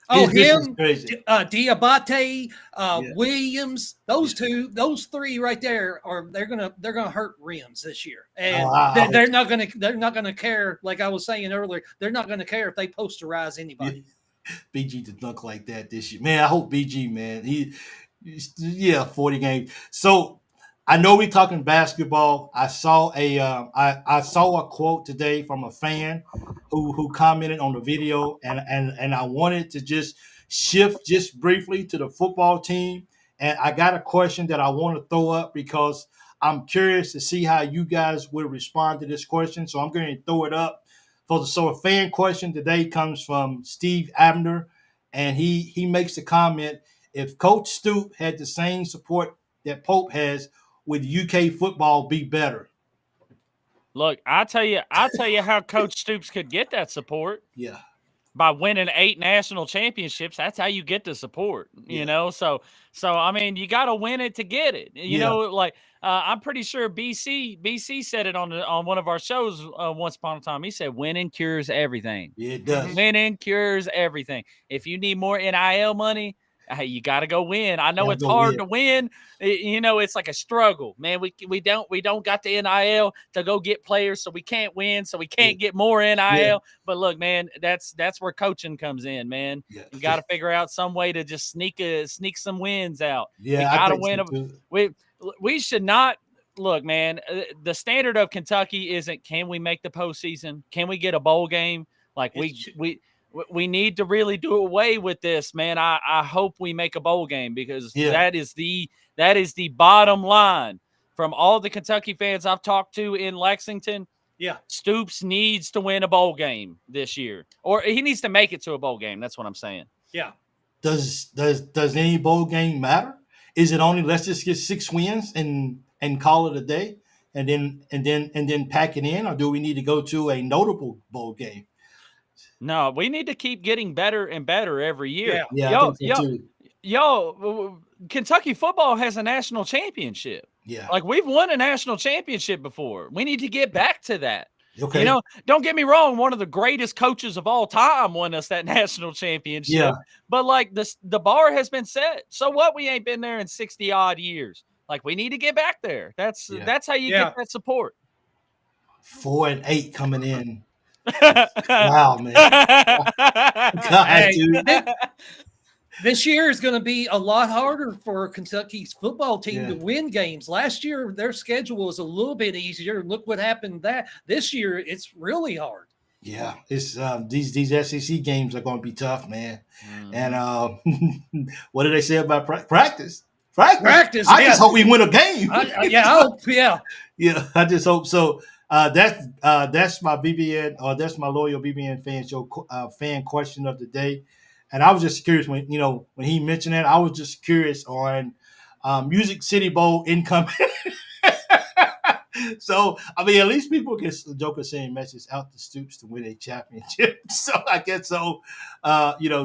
His Oh, business is him, crazy. Diabate, Yeah. Williams, those three right there they're gonna hurt rims this year, and I they're not gonna care. Like I was saying earlier, they're not gonna care if they posterize anybody. BG to dunk like that this year. Man, I hope BG, man. He 40 games. So I know we're talking basketball. I saw I saw a quote today from a fan who commented on the video, and I wanted to just shift just briefly to the football team. And I got a question that I want to throw up because I'm curious to see how you guys will respond to this question. So I'm going to throw it up. So a fan question today comes from Steve Abner, and he makes the comment: if Coach Stoops had the same support that Pope has, would UK football be better? Look, I'll tell you how Coach Stoops could get that support. Yeah. By winning 8 national championships. That's how you get the support, you know? So I mean, you got to win it to get it, you know, like, I'm pretty sure BC said it on one of our shows once upon a time. He said, winning cures everything. Yeah, it does. Winning cures everything. If you need more NIL money, hey, you got to go win. I know Gotta it's go hard win. to win. You know, it's like a struggle, man. We don't got the NIL to go get players, so we can't win, so we can't get more NIL. Yeah. But look, man, that's where coaching comes in, man. Yeah. You got to figure out some way to just sneak some wins out. Yeah, we I got to think win. so too. We should not. Look, man, the standard of Kentucky isn't can we make the postseason? Can we get a bowl game? Like we need to really do away with this, man. I hope we make a bowl game because that is the bottom line from all the Kentucky fans I've talked to in Lexington. Yeah. Stoops needs to win a bowl game this year, or he needs to make it to a bowl game. That's what I'm saying. Yeah. Does any bowl game matter? Is it only let's just get 6 wins and call it a day and then pack it in, or do we need to go to a notable bowl game? No, we need to keep getting better and better every year. Yeah, I think so too. Yo, Kentucky football has a national championship. Yeah. Like we've won a national championship before. We need to get back to that. Okay. You know, don't get me wrong, one of the greatest coaches of all time won us that national championship. Yeah. But like the bar has been set. So what? We ain't been there in 60 odd years. Like we need to get back there. That's how you get that support. 4-8 coming in. Wow, man. God, dude. This year is going to be a lot harder for Kentucky's football team to win games. Last year, their schedule was a little bit easier. Look what happened this year. It's really hard. Yeah, it's these SEC games are going to be tough, man. And what do they say about practice? Practice. I just hope we win a game. Yeah, I just hope so. That's my BBN, or that's my loyal BBN fan show fan question of the day. And I was just curious when he mentioned that. I was just curious on Music City Bowl incoming. So I mean, at least people can joke saying message out to Stoops to win a championship. So I guess so.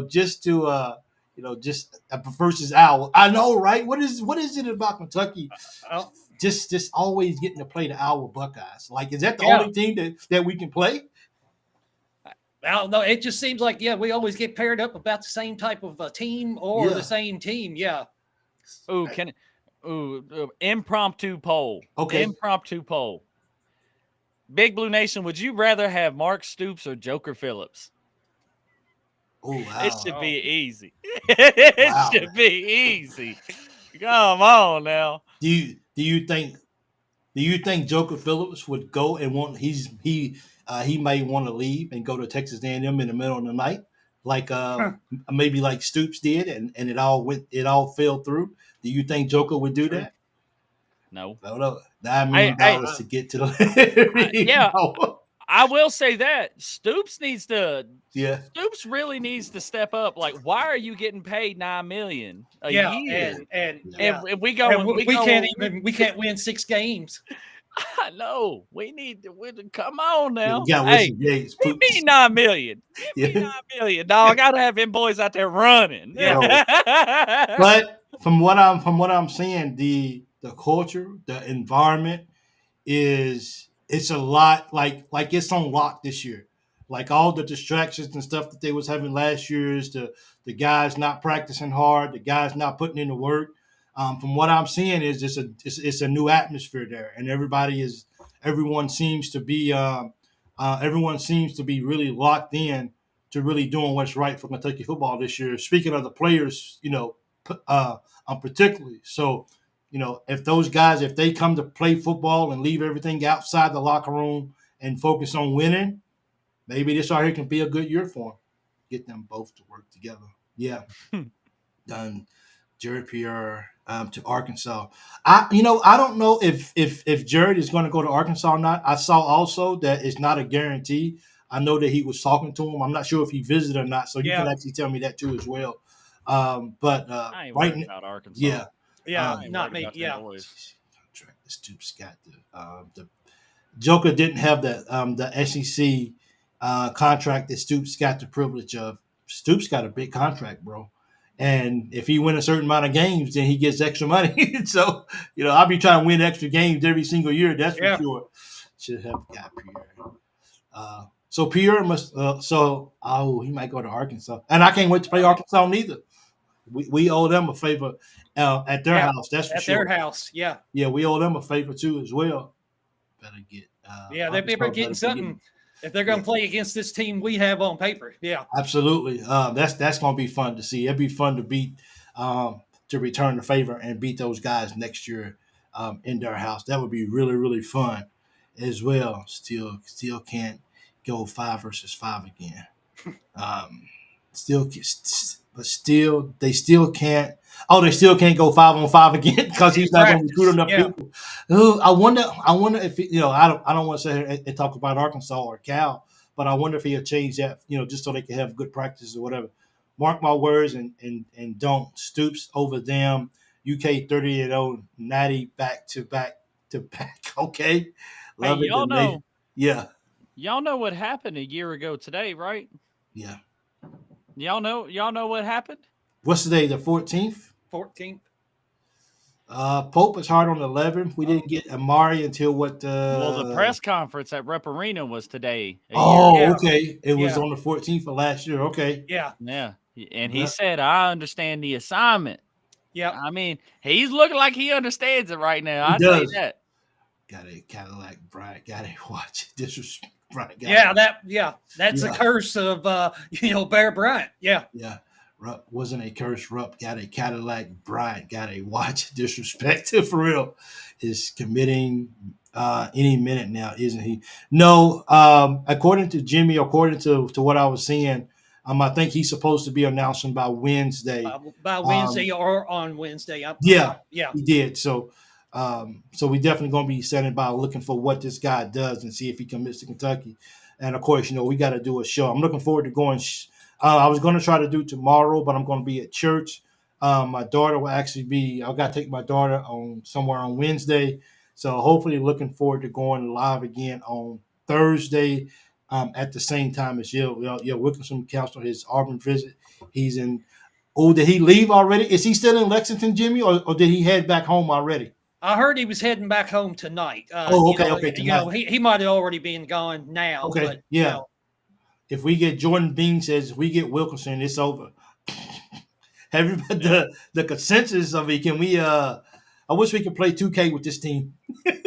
Just to just versus Owl. I know, right? What is it about Kentucky? Just always getting to play the Owl Buckeyes. Like, is that the only team that we can play? I don't know. It just seems like, we always get paired up about the same type of team or the same team. Yeah. Impromptu poll. Okay. Impromptu poll. Big Blue Nation, would you rather have Mark Stoops or Joker Phillips? Oh, wow. It should be easy. It should be easy. Come on now. Do you think Joker Phillips would go and want he may want to leave and go to Texas A&M in the middle of the night, like maybe like Stoops did, and it all fell through? Do you think Joker would do that? No. $9 million to get to the I will say that Stoops Yeah. Stoops really needs to step up. Like, why are you getting paid $9 million a Yeah, year? and And yeah, we and go, we can't win 6 games. I know we need to come on Yeah, now. we got Hey, Wilson Gates. give me $9 million. Give me Yeah. $9 million, dog. I gotta have them boys out there running. Yeah. But from what I'm seeing, the culture, the environment it's a lot like it's on lock this year. Like all the distractions and stuff that they was having last year is the guys not practicing hard, the guys not putting in the work. From what I'm seeing is it's a new atmosphere there, and everyone seems to be really locked in to really doing what's right for Kentucky football this year. Speaking of the players, particularly so. If those guys, if they come to play football and leave everything outside the locker room and focus on winning, maybe this right here can be a good year for them. Get them both to work together. Yeah. Done. Jared Pierre to Arkansas. I don't know if Jared is going to go to Arkansas or not. I saw also that it's not a guarantee. I know that he was talking to him. I'm not sure if he visited or not, so you can actually tell me that too as well. But I ain't worried about Arkansas. Yeah. Yeah, not me. Yeah. The Stoops got the Joker didn't have the SEC contract that Stoops got the privilege of. Stoops got a big contract, bro. And if he win a certain amount of games, then he gets extra money. So, I'll be trying to win extra games every single year. That's for sure. Should have got Pierre. So Pierre must. He might go to Arkansas, and I can't wait to play Arkansas neither. We owe them a favor at their house. That's for sure. At their house, yeah. Yeah, we owe them a favor too as well. Better get. They better getting something if they're going to play against this team we have on paper. Yeah, absolutely. That's going to be fun to see. It'd be fun to beat, to return the favor and beat those guys next year in their house. That would be really, really fun as well. Still can't go 5 versus 5 again. They still can't. Oh, they still can't go 5-on-5 again because he's not going to recruit enough people. Ooh, I wonder if I don't want to sit here and talk about Arkansas or Cal, but I wonder if he'll change that, just so they can have good practices or whatever. Mark my words, and don't Stoops over them. UK 30-0 natty back to back. Okay, love it. Y'all know. Yeah, y'all know what happened a year ago today, right? Yeah. Y'all know what happened? What's the day? The 14th? 14th. Pope is hard on the 11th. We didn't get Amari until what? Well, the press conference at Rep Arena was today. Okay. It was on the 14th of last year. Okay. Yeah. And he said, "I understand the assignment." Yeah. I mean, he's looking like he understands it right now. He I does. tell you that. Got a Cadillac Bryant. Got to watch disrespect. Bryant. That's a curse of Bear Bryant. Yeah. Yeah. Rupp wasn't a curse. Rupp got a Cadillac. Bryant got a watch. Disrespect for real. Is committing any minute now, isn't he? No. According to Jimmy, according to what I was seeing, I think he's supposed to be announcing by Wednesday. By Wednesday or on Wednesday. Yeah. He did. So we definitely going to be standing by looking for what this guy does and see if he commits to Kentucky. And of course, we got to do a show. I'm looking forward to going. I was going to try to do tomorrow, but I'm going to be at church. My daughter will actually be. I've got to take my daughter on somewhere on Wednesday, so hopefully looking forward to going live again on Thursday at the same time as Wilkinson canceled his Auburn visit. He's in. Oh, did he leave already? Is he still in Lexington, Jimmy, or did he head back home already? I heard he was heading back home tonight. Okay. Tonight. He might have already been gone now. Okay, but, yeah. If we get Jordan Bean says if we get Wilkinson, it's over. Everybody, the consensus of it. Can we? I wish we could play 2K with this team.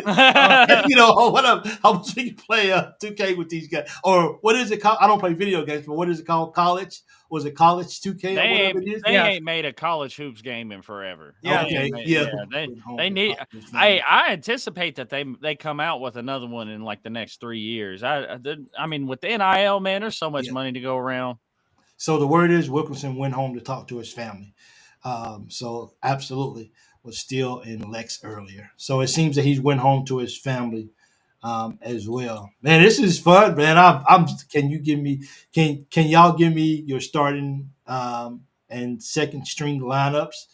What up? I wish we could play 2K with these guys. Or what is it called? I don't play video games, but what is it called? College? Was it college 2K? They ain't made a college hoops game in forever. Yeah. Okay. They need. I anticipate that they come out with another one in like the next 3 years. I mean, with the NIL, man, there's so much money to go around. So the word is Wilkinson went home to talk to his family. So absolutely was still in Lex earlier. So it seems that he went home to his family as well. Man, this is fun, man. I'm. Can you give me? Can y'all give me your starting and second string lineups?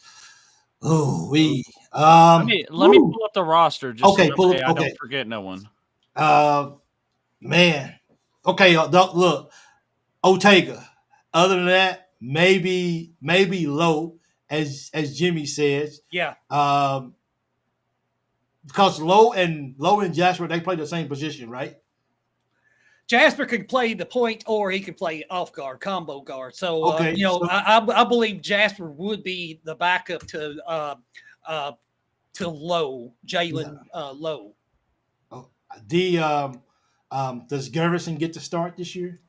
Oh, Let me pull up the roster just so Okay, that pull way up. I Okay, don't forget no one. Man. Okay, look, Ortega. Other than that, maybe Low, as Jimmy says. Yeah. Because Low and Jasper, they play the same position, right? Jasper can play the point or he can play off guard, combo guard. So, Okay, I believe Jasper would be the backup to Low, Jalen Low. Oh, does Garrison get to start this year?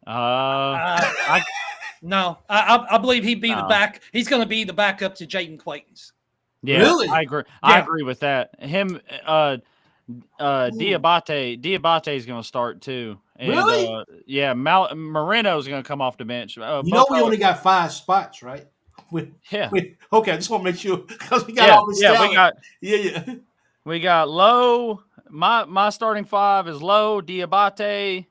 No, I believe he'd be the No. back. He's going to be the backup to Jaden Quaintance. Yeah, Really? I agree. Yeah. I agree with that. Him, Diabate is going to start too. And, Really? yeah, Moreno is going to come off the bench. We only got 5 spots, right? Yeah. Okay, I just want to make sure because we got all this talent. We got Low. My starting 5 is Low, Diabate,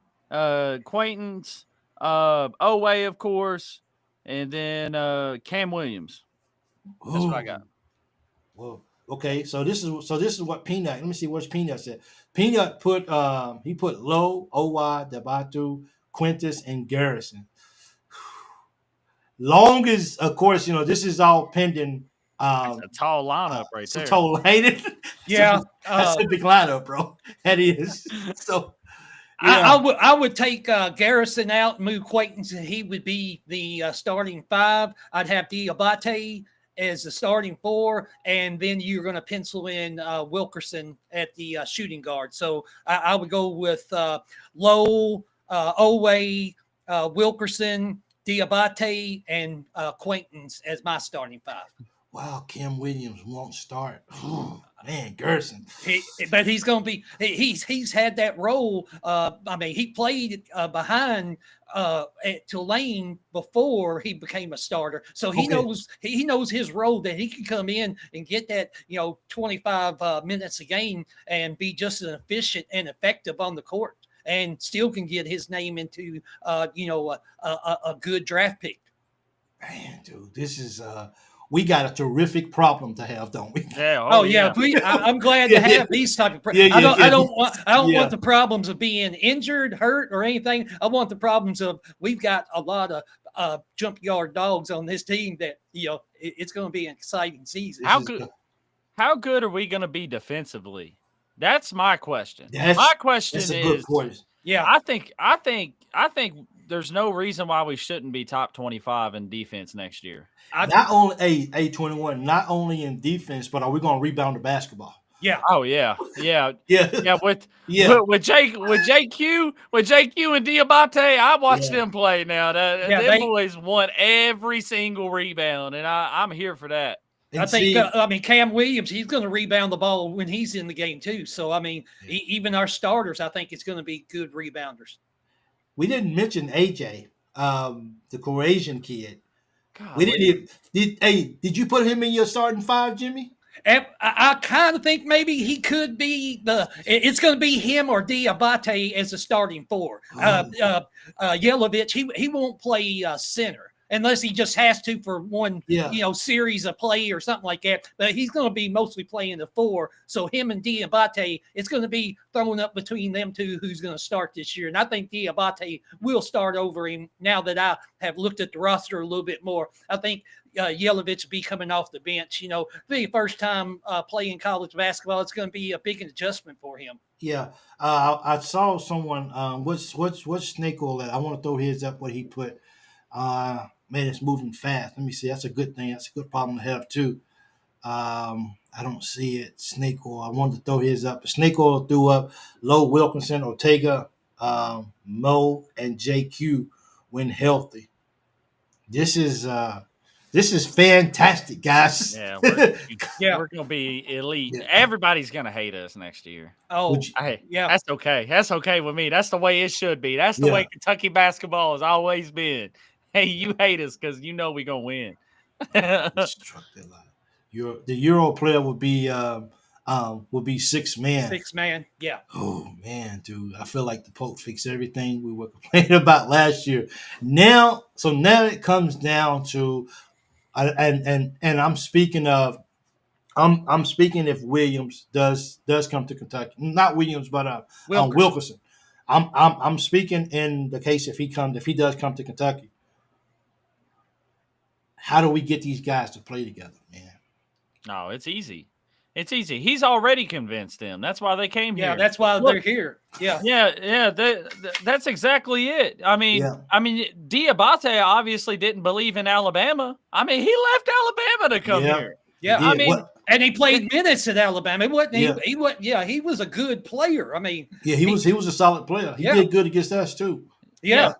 Quaintance, Owe, of course, and then Cam Williams. That's what I got. Whoa. Okay, so this is what Peanut. Let me see what's Peanut said. Peanut put he put Low, Owa, Dabatu, Quintus, and Garrison. Long as, of course, this is all pending. That's a tall lineup right there. Tall, ain't it? Yeah, that's a big lineup, bro. That is. So yeah. I would take Garrison out and move Quaintance, and he would be the starting 5. I'd have Diabate as the starting 4, and then you're going to pencil in Wilkerson at the shooting guard. So I would go with Low, Owe, Wilkerson, Diabate, and Quaintance as my starting 5. Wow, Cam Williams won't start. Man, Gerson. But he's going to be. He's had that role. He played behind at Tulane before he became a starter, so he knows his role, that he can come in and get that 25 minutes a game and be just as efficient and effective on the court, and still can get his name into a good draft pick. Man, dude, this is we got a terrific problem to have, don't we? Yeah. I'm glad to have these type of problems. I don't want the problems of being injured, hurt, or anything. I want the problems of we've got a lot of junkyard dogs on this team that it's going to be an exciting season. How good are we going to be defensively? That's my question. My question is, good question. Yeah, I think there's no reason why we shouldn't be top 25 in defense next year. Not only A21, not only in defense, but are we going to rebound the basketball? Yeah. Oh yeah. With JQ and Diabate, I watched them play now. Them boys want every single rebound, and I'm here for that. I think Cam Williams, he's going to rebound the ball when he's in the game too. So even our starters, I think it's going to be good rebounders. We didn't mention AJ, the Cohesion kid. God, we didn't. Did you put him in your starting 5, Jimmy? And I kind of think maybe he could be it's going to be him or Diabate as the starting 4. Yelovich, he won't play center unless he just has to for one, series of play or something like that. But he's going to be mostly playing the 4. So him and Diabate, it's going to be thrown up between them two who's going to start this year. And I think Diabate will start over him now that I have looked at the roster a little bit more. I think Yelovich will be coming off the bench. The first time playing college basketball, it's going to be a big adjustment for him. Yeah, I saw someone. What's Snake Oil at? I want to throw his up. What he put. Man, it's moving fast. Let me see. That's a good thing. That's a good problem to have too. I don't see it. Snake Oil. I wanted to throw his up. Snake Oil threw up Low, Wilkinson, Ortega, Mo, and JQ when healthy. This is fantastic, guys. Yeah, we're gonna be elite. Yeah. Everybody's gonna hate us next year. That's okay. That's okay with me. That's the way it should be. That's the way Kentucky basketball has always been. Hey, you hate us because you know we're gonna win. The Euro player would be will be 6-man. 6-man. Yeah. Oh man, dude, I feel like the Pope fixed everything we were complaining about last year. Now it comes down to, and I'm speaking of, I'm speaking if Williams does come to Kentucky, not Williams, but Wilkerson. I'm speaking in the case if he does come to Kentucky. How do we get these guys to play together, man? No, it's easy. It's easy. He's already convinced them. That's why they came here. Yeah, that's why they're here. Yeah. Yeah. That's exactly it. I mean, Diabate obviously didn't believe in Alabama. I mean, he left Alabama to come here. Yeah, I mean, and he played minutes at Alabama. He wasn't. He was a good player. I mean, he was a solid player. He did good against us too. Yeah.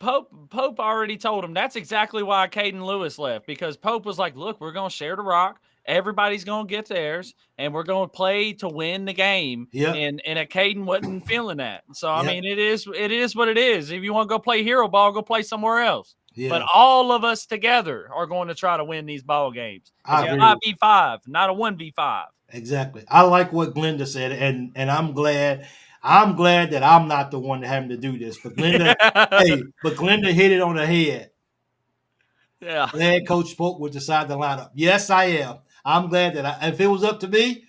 Pope already told him that's exactly why Caden Lewis left, because Pope was like, look, we're going to share the rock. Everybody's going to get theirs, and we're going to play to win the game. Yeah. And Caden wasn't feeling that. So, I mean, it is what it is. If you want to go play hero ball, go play somewhere else. Yeah. But all of us together are going to try to win these ball games. It's a 5v5, not a 1v5. Exactly. I like what Glenda said, and I'm glad that I'm not the one having to do this. But Glenda hit it on the head. Yeah. Glad Coach Polk would decide the lineup. Yes, I am. I'm glad that if it was up to me,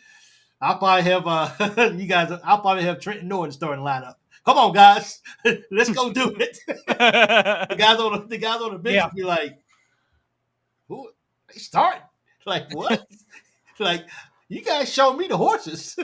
I'll probably have I'll probably have Trenton Norton starting lineup. Come on, guys, let's go do it. the guys on the bench be like, "Who they start? Like what? Like you guys show me the horses."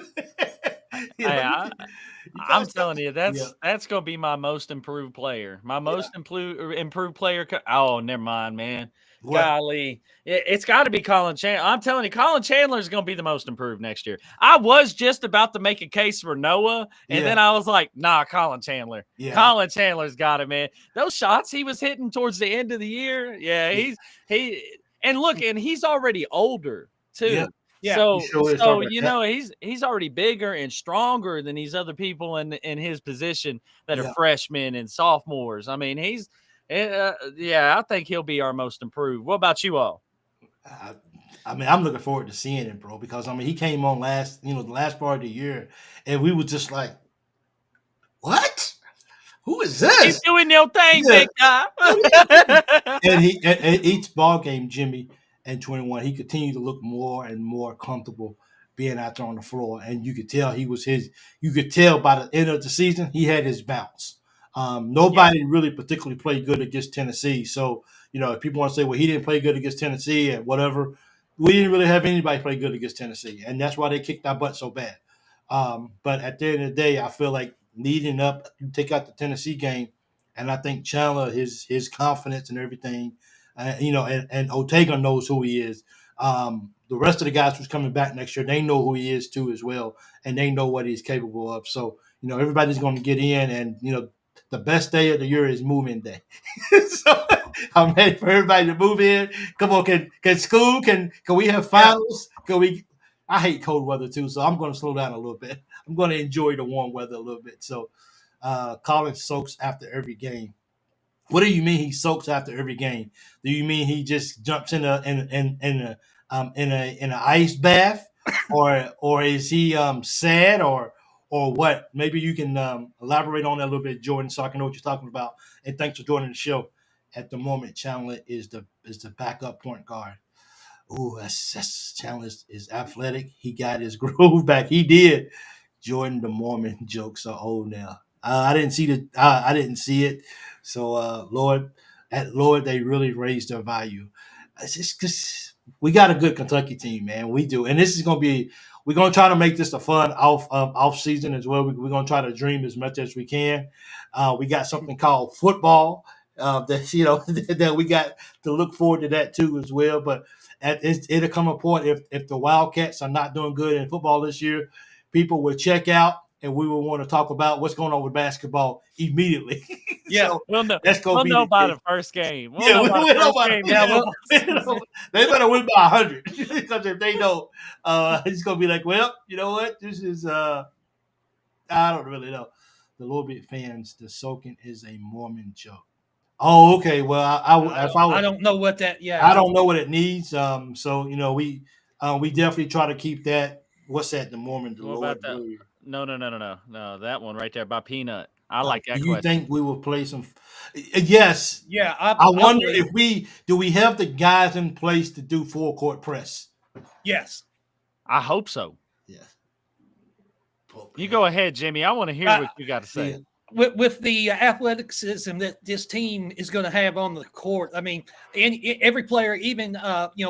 I'm telling you, that's going to be my most improved player. My most improved player. Oh, never mind, man. What? Golly. It's got to be Colin Chandler. I'm telling you, Colin Chandler is going to be the most improved next year. I was just about to make a case for Noah, and then I was like, nah, Colin Chandler. Yeah. Colin Chandler's got it, man. Those shots he was hitting towards the end of the year, and he's already older, too. Yeah. Yeah, so you know he's already bigger and stronger than these other people in his position that are freshmen and sophomores. I mean, I think he'll be our most improved. What about you all? I mean, I'm looking forward to seeing him, bro, because I mean he came on the last part of the year, and we were just like, what? Who is this? He's doing your thing, big guy. and each ball game, Jimmy. And 21, he continued to look more and more comfortable being out there on the floor, and you could tell you could tell by the end of the season he had his bounce. Nobody really particularly played good against Tennessee, so if people want to say, well, he didn't play good against Tennessee and whatever, we didn't really have anybody play good against Tennessee, and that's why they kicked our butt so bad. But at the end of the day, I feel like leading up, you take out the Tennessee game, and I think Chandler, his confidence and everything. And Ortega knows who he is. The rest of the guys who's coming back next year, they know who he is too as well, and they know what he's capable of. So, everybody's going to get in, and, the best day of the year is move-in day. So I'm ready for everybody to move in. Come on, can we have finals? I hate cold weather too, so I'm going to slow down a little bit. I'm going to enjoy the warm weather a little bit. So Colin soaks after every game. What do you mean he soaks after every game? Do you mean he just jumps in an ice bath, or is he sad or what? Maybe you can elaborate on that a little bit, Jordan, so I can know what you're talking about. And thanks for joining the show. At the moment, Chandler is the backup point guard. Ooh, that's Chandler is athletic. He got his groove back. He did. Jordan the Mormon jokes are old now. I didn't see it. So, Lord, they really raised their value. It's just because we got a good Kentucky team, man. We do, and this is going to be. We're going to try to make this a fun off season as well. We're going to try to dream as much as we can. We got something called football that we got to look forward to that too as well. But it'll come a point if the Wildcats are not doing good in football this year, people will check out. And we will want to talk about what's going on with basketball immediately. Yeah, so we'll know by the first game. They better win by 100 because if they don't, it's going to be like, well, you know what? This is I don't really know. The Lord fans, the soaking is a Mormon joke. Oh, okay. Well, I don't know what that. Yeah, I don't know what it needs. So we definitely try to keep that What's that? The Mormon, the What Lord about that? Warrior. No. That one right there by Peanut. I like that Do you question. think we will play some? Yes. Yeah, I wonder believe- if we have the guys in place to do full court press. yes. I hope so. Yes. You go ahead, Jimmy. I want to hear what you got to say. Yeah. With the athleticism that this team is going to have on the court, I mean, every player, even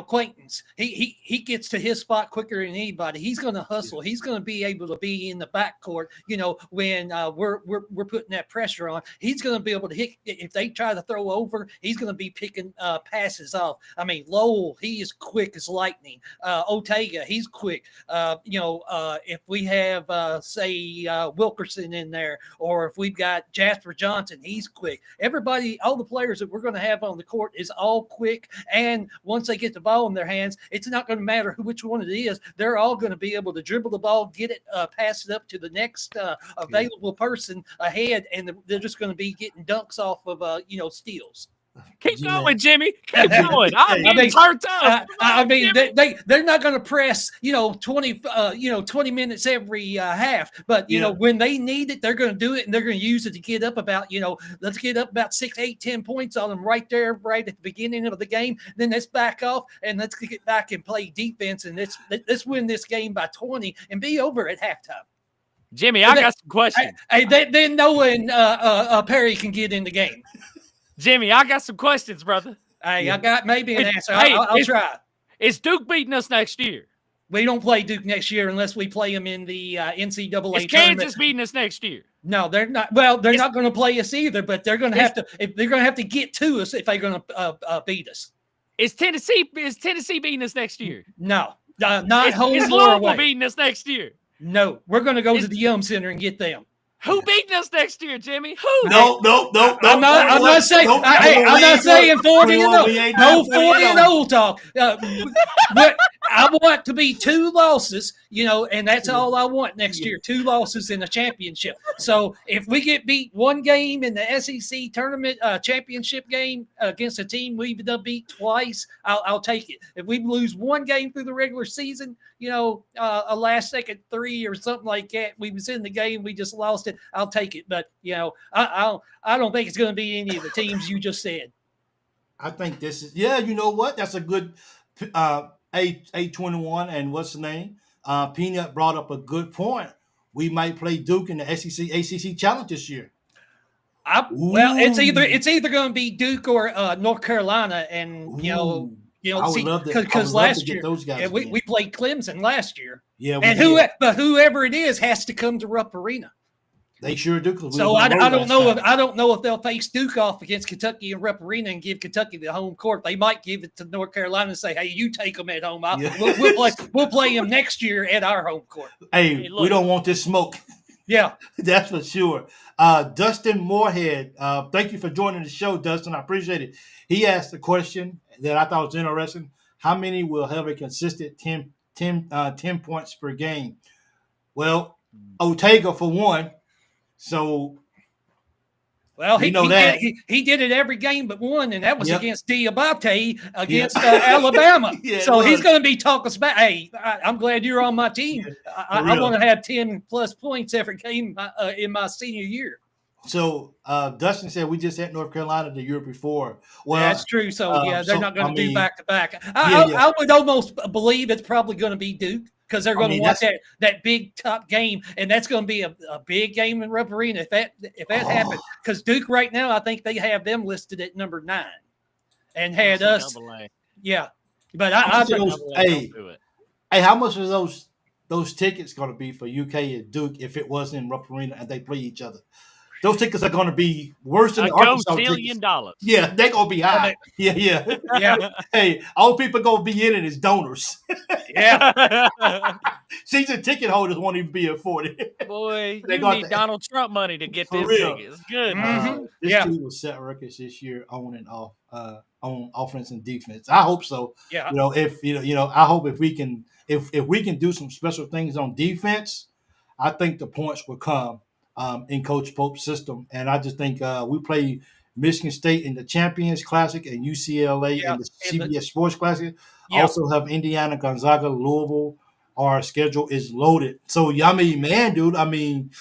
Quaintance, he gets to his spot quicker than anybody. He's going to hustle. He's going to be able to be in the backcourt. When we're putting that pressure on, he's going to be able to hit. If they try to throw over, he's going to be picking passes off. I mean, Lowell, he is quick as lightning. Ortega, he's quick. If we have say Wilkerson in there, or if we've got Jasper Johnson, he's quick. Everybody, all the players that we're going to have on the court is all quick. And once they get the ball in their hands, it's not going to matter which one it is. They're all going to be able to dribble the ball, get it, pass it up to the next available person ahead, and they're just going to be getting dunks off of steals. Keep going, Jimmy. Keep going. I'm getting turned up. They're not going to press 20 minutes every half, but when they need it, they're going to do it, and they're going to use it to get up about let's get up about 6, 8, 10 points on them right there, right at the beginning of the game. Then let's back off and let's get back and play defense, and let's win this game by 20 and be over at halftime. Jimmy, I got some questions. Then knowing Perry can get in the game. Jimmy, I got some questions, brother. Hey, I got maybe an answer. I'll try. Is Duke beating us next year? We don't play Duke next year unless we play them in the NCAA tournament. Is Kansas beating us next year? No, they're not. Well, they're not going to play us either, but they're going to have to. They're going to have to get to us if they're going to beat us. Is Tennessee beating us next year? No, not home is or Louisville away. Beating us next year? No, we're going to go to the Yum Center and get them. Who beating us next year, Jimmy? Who? No. I'm not saying. I'm not saying 40-0. No 40-0 talk. I want to be 2 losses, and that's all I want next year. 2 losses in the championship. So if we get beat 1 game in the SEC tournament championship game against a team we've done beat twice, I'll take it. If we lose 1 game through the regular season, a last second 3 or something like that, we was in the game, we just lost it, I'll take it. But I don't think it's going to be any of the teams you just said. I think this is you know what? That's a good A21 and what's the name? Peanut brought up a good point. We might play Duke in the SEC ACC Challenge this year. Well, it's either going to be Duke or North Carolina, and because last year we played Clemson last year. Yeah, but whoever it is has to come to Rupp Arena. They sure do. So I don't know if they'll face Duke off against Kentucky and Rupp Arena and give Kentucky the home court. They might give it to North Carolina and say, "Hey, you take them at home. We'll play them next year at our home court." Hey, we don't want this smoke. Yeah, that's for sure. Dustin Moorhead, thank you for joining the show, Dustin. I appreciate it. He asked a question that I thought was interesting. How many will have a consistent 10 points per game? Well, Ortega for one. So, well, he did it every game but one, and that was against Diabate against Alabama. So he's going to be talking about. Hey, I'm glad you're on my team. I want to have 10 plus points every game in my senior year. So Dustin said we just had North Carolina the year before. Well, that's true. So they're not going to do back to back. I would almost believe it's probably going to be Duke, because they're going to watch that big top game, and that's going to be a big game in Rupp Arena if that happens. Because Duke right now, I think they have them listed at number 9, and had us. Yeah, but how much are those tickets going to be for UK and Duke if it wasn't in Rupp Arena and they play each other? Those tickets are going to be worse than the Arkansas tickets. Yeah, they're going to be high. Yeah. Hey, all people going to be in it is donors. Yeah. Season ticket holders won't even be afforded. Boy, you need Donald Trump money to get them tickets. Good. This team will set records this year on and off, on offense and defense. I hope so. Yeah. I hope if we can do some special things on defense, I think the points will come. In Coach Pope's system. And I just think we play Michigan State in the Champions Classic and UCLA in the CBS Sports Classic. Yeah. Also have Indiana, Gonzaga, Louisville, our schedule is loaded. So, I mean, man, dude, I mean,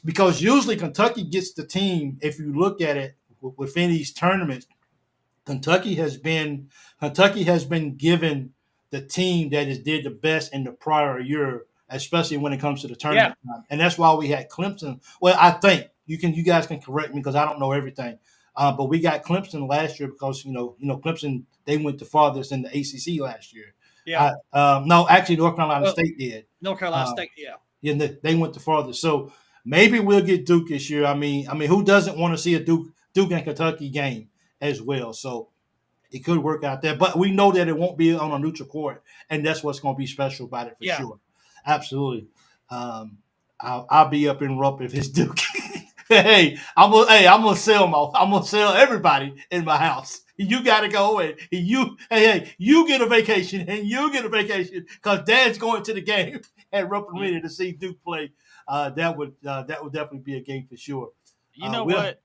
because usually Kentucky gets the team, if you look at it within these tournaments, Kentucky has been given the team that did the best in the prior year, especially when it comes to the tournament time. And that's why we had Clemson. Well, I think you guys can correct me because I don't know everything. But we got Clemson last year because Clemson, they went the farthest in the ACC last year. Yeah. No, actually North Carolina State did. North Carolina State, yeah. Yeah, they went the farthest. So maybe we'll get Duke this year. I mean, who doesn't want to see a Duke and Kentucky game as well? So it could work out there. But we know that it won't be on a neutral court, and that's what's going to be special about it for sure. Absolutely. I'll be up in Rupp if it's Duke. I'm gonna sell everybody in my house. You gotta go and you get a vacation and you get a vacation because Dad's going to the game at Rupp Arena to see Duke play. That would definitely be a game for sure. You know what?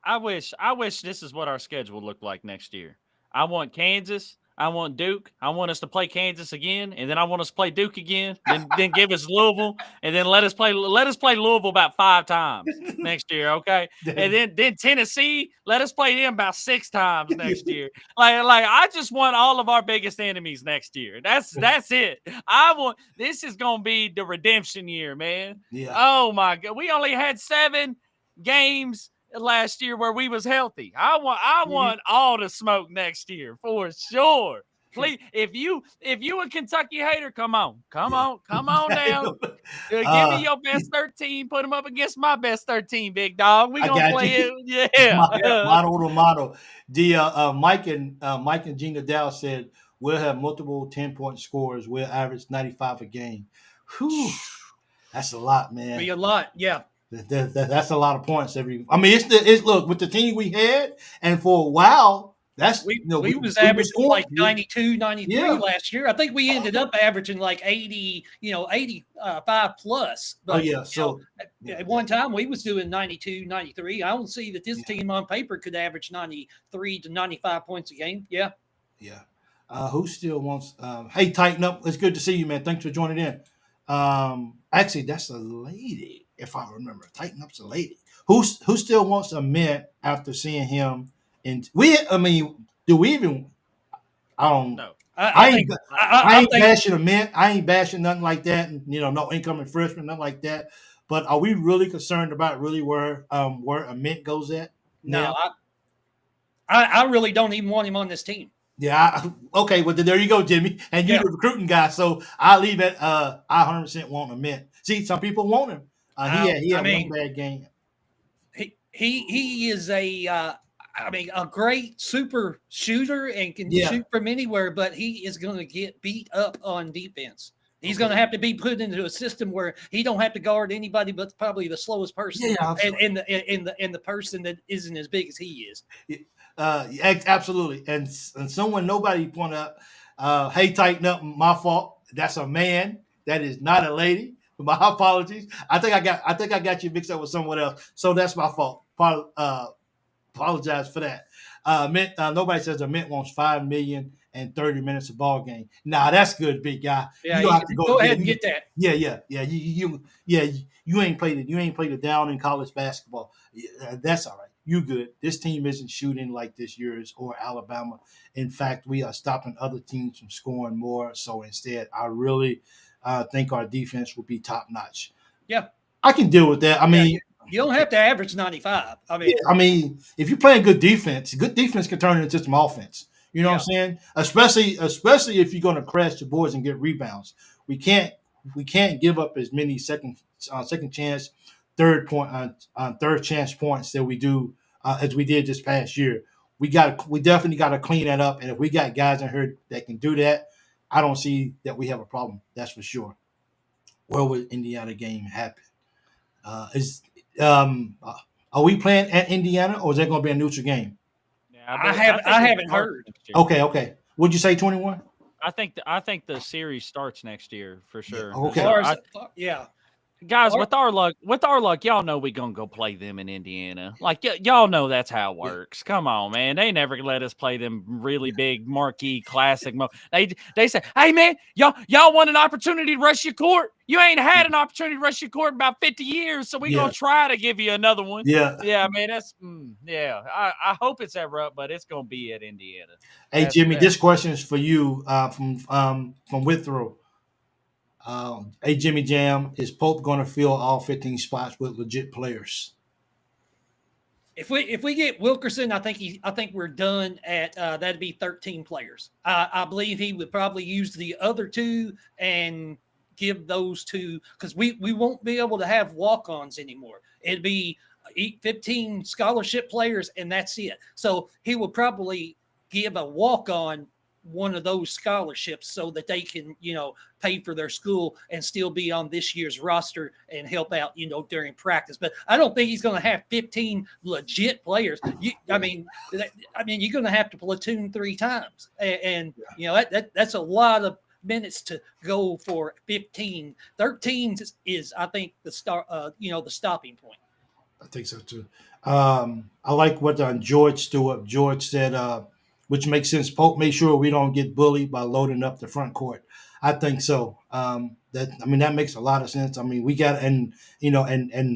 I wish this is what our schedule would look like next year. I want Kansas. I want Duke. I want us to play Kansas again, and then I want us to play Duke again. Then give us Louisville, and then let us play Louisville about 5 times next year, okay? And then Tennessee, let us play them about 6 times next year. Like I just want all of our biggest enemies next year. That's it. This is gonna be the redemption year, man. Yeah. Oh my God, we only had 7 games last year where we was healthy. I want all the smoke next year for sure. Please, if you a Kentucky hater, come on down. Give me your best 13. Put them up against my best 13, big dog. We gonna play it. Yeah, model. The Mike and Gina Dow said we'll have multiple 10-point scores. We'll average 95 a game. Whew, that's a lot, man. Be a lot, yeah. That's a lot of points it's look with the team we had, and for a while we was averaging like 92, 93 last year. I think we ended up averaging like 80, 85 plus. But, at one time we was doing 92, 93. I don't see that this team on paper could average 93 to 95 points a game. Yeah. Yeah. Who still wants? Hey, tighten up. It's good to see you, man. Thanks for joining in. Actually, that's a lady. If I remember, tighten up's a lady who still wants a mint after seeing him. And do we even? I don't know. I ain't bashing a mint. I ain't bashing nothing like that. And no incoming freshman, nothing like that. But are we really concerned about where a mint goes at? No, I really don't even want him on this team. Yeah. Okay. Well, there you go, Jimmy. And you're the recruiting guy, so I leave it. I 100% want a mint. See, some people want him. He had one bad game. He is a great super shooter and can shoot from anywhere, but he is going to get beat up on defense. He's going to have to be put into a system where he don't have to guard anybody, but probably the slowest person and the person that isn't as big as he is. Absolutely. And someone nobody pointed out. Hey, tighten up. My fault. That's a man. That is not a lady. My apologies. I think I got you mixed up with someone else. So that's my fault. Apologize for that. Mint, nobody says a mint wants $5 million and 30 minutes of ball game. Nah, that's good, big guy. Yeah, you have to go ahead and get that. Yeah. You ain't played it. You ain't played it down in college basketball. Yeah, that's all right. You good. This team isn't shooting like this year's or Alabama. In fact, we are stopping other teams from scoring more. So instead, I really think our defense will be top notch. Yeah, I can deal with that. You don't have to average 95. If you're playing good defense can turn into some offense. You know what I'm saying? Especially if you're going to crash the boards and get rebounds. We can't give up as many second chance, third chance points that we do as we did this past year. We definitely got to clean that up. And if we got guys in here that can do that, I don't see that we have a problem. That's for sure. Where would Indiana game happen? Are we playing at Indiana, or is that going to be a neutral game? Yeah, I haven't heard. Okay. Would you say 21? I think the series starts next year for sure. Okay. Guys, Or- with our luck, y'all know we gonna go play them in Indiana. Like y'all know that's how it works. Come on, man. They never let us play them really big marquee classic. They say, hey man, y'all want an opportunity to rush your court? You ain't had an opportunity to rush your court in about 50 years, so we Yeah. gonna try to give you another one. Yeah. Yeah, man. That's yeah. I hope it's ever up, but it's gonna be at Indiana. Hey Jimmy, this question is for you from Withrow. Hey Jimmy Jam, is Pope going to fill all 15 spots with legit players? If we get Wilkerson, I think we're done at that'd be 13 players. I believe he would probably use the other two and give those two, because we won't be able to have walk-ons anymore. It'd be 15 scholarship players and that's it. So he would probably give a walk-on one of those scholarships so that they can, pay for their school and still be on this year's roster and help out, during practice. But I don't think he's going to have 15 legit players. I mean, you're going to have to platoon 3 times, and that's a lot of minutes to go for 15. 13 is I think the start, the stopping point. I think so too. I like what George said, which makes sense. Pope made sure we don't get bullied by loading up the front court. I think so. That makes a lot of sense. I mean, we got and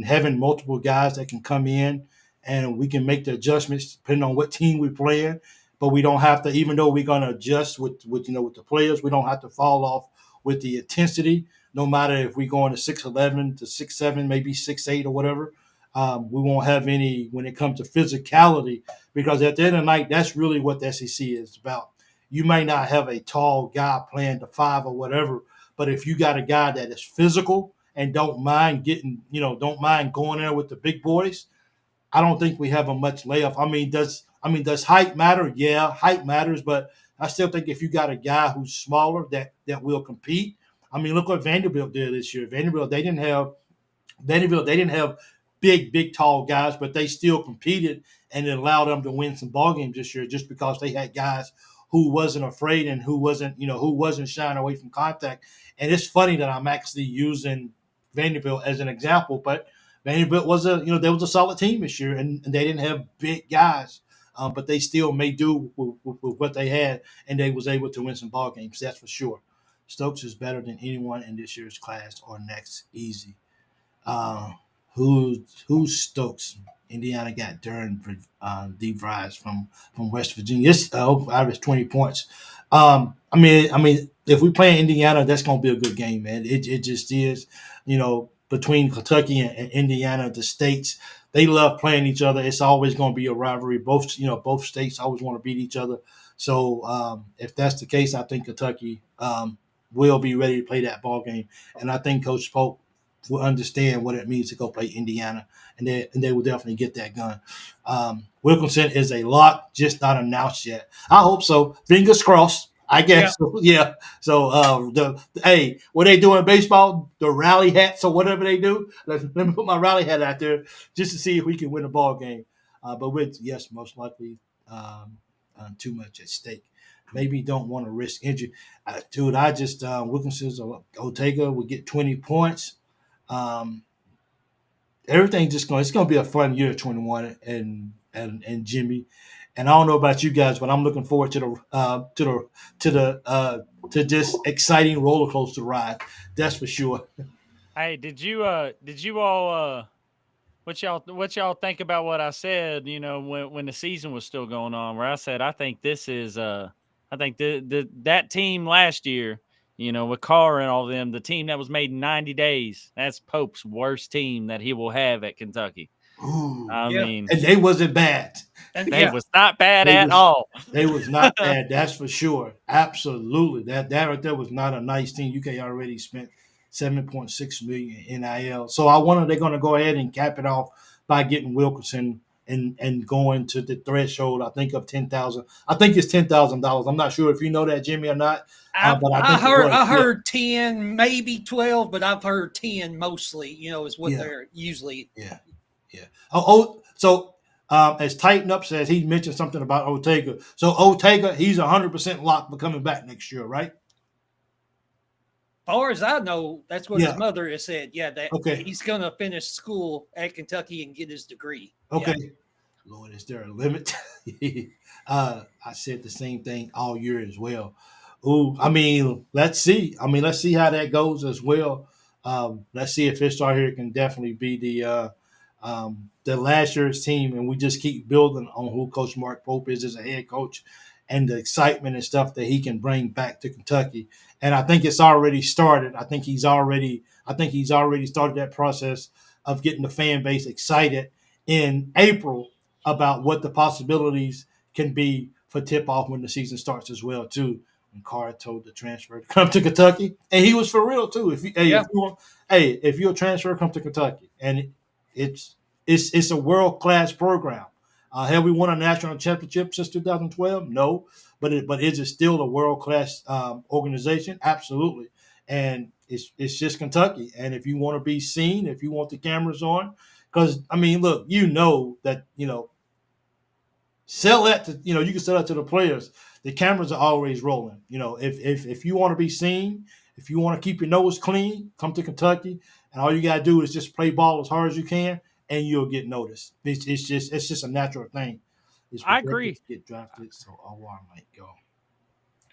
having multiple guys that can come in and we can make the adjustments depending on what team we're playing. But we don't have to, even though we're going to adjust with the players, we don't have to fall off with the intensity. No matter if we're going to 6'11" to 6'7", maybe 6'8" or whatever. We won't have any when it comes to physicality, because at the end of the night, that's really what the SEC is about. You may not have a tall guy playing the 5 or whatever, but if you got a guy that is physical and don't mind going there with the big boys, I don't think we have a much layoff. Does height matter? Yeah, height matters, but I still think if you got a guy who's smaller that will compete. I mean, look what Vanderbilt did this year. Vanderbilt, they didn't have big, tall guys, but they still competed, and it allowed them to win some ball games this year just because they had guys who wasn't afraid and who wasn't shying away from contact. And it's funny that I'm actually using Vanderbilt as an example, but Vanderbilt was a solid team this year, and they didn't have big guys, but they still made do with what they had, and they was able to win some ball games. That's for sure. Stokes is better than anyone in this year's class or next. Easy. Who's Stokes? Indiana got Durham deep fries from West Virginia. This average 20 points. If we play in Indiana, that's gonna be a good game, man. It just is. Between Kentucky and Indiana, the states, they love playing each other. It's always gonna be a rivalry. Both states always want to beat each other. So if that's the case, I think Kentucky will be ready to play that ball game, and I think Coach Pope will understand what it means to go play Indiana, and they will definitely get that gun. Wilkinson is a lock, just not announced yet. I hope so. Fingers crossed. I guess. Yeah. So what they do in baseball, the rally hats or whatever they do. Let me put my rally hat out there just to see if we can win a ball game. But most likely too much at stake. Maybe don't want to risk injury. Dude, Wilkinson's Ortega will get 20 points. Everything it's going to be a fun year, 21 and Jimmy. And I don't know about you guys, but I'm looking forward to this exciting roller coaster ride. That's for sure. Hey, did you all what y'all think about what I said, when the season was still going on, where I said I think this is that team last year, with Carr and all them, the team that was made in 90 days, that's Pope's worst team that he will have at Kentucky. Ooh, and they wasn't bad. They was not bad at all. They was not bad. That's for sure. Absolutely. That right there was not a nice team. UK already spent $7.6 million in NIL. So I wonder they're going to go ahead and cap it off by getting Wilkerson and going to the threshold. I think of $10,000. I think it's $10,000. I'm not sure if you know that, Jimmy, or not. But I heard 10, maybe 12, but I've heard 10 mostly. Is what they're usually. Yeah. So as Tighten Up says, he mentioned something about Ortega. So Ortega, he's 100% locked for coming back next year, right? far as I know, that's what Yeah. his mother has said. Yeah, that Okay. he's going to finish school at Kentucky and get his degree. Okay. Yeah. Lord, is there a limit? I said the same thing all year as well. Ooh, I mean, let's see. Let's see how that goes as well. Let's see if Fish Star here can definitely be the last year's team, and we just keep building on who Coach Mark Pope is as a head coach, and the excitement and stuff that he can bring back to Kentucky. And I think it's already started. I think he's already started that process of getting the fan base excited in April about what the possibilities can be for tip-off when the season starts as well, too. When Carr told the transfer to come to Kentucky, and he was for real too. If you're a transfer, come to Kentucky, and it's a world-class program. Have we won a national championship since 2012? No, but is it still a world-class organization? Absolutely, and it's just Kentucky. And if you want to be seen, if you want the cameras on, because look, that sell that to you can sell that to the players. The cameras are always rolling. If you want to be seen, if you want to keep your nose clean, come to Kentucky, and all you gotta do is just play ball as hard as you can, and you'll get noticed. It's just a natural thing. I agree. To get drafted, so I might go.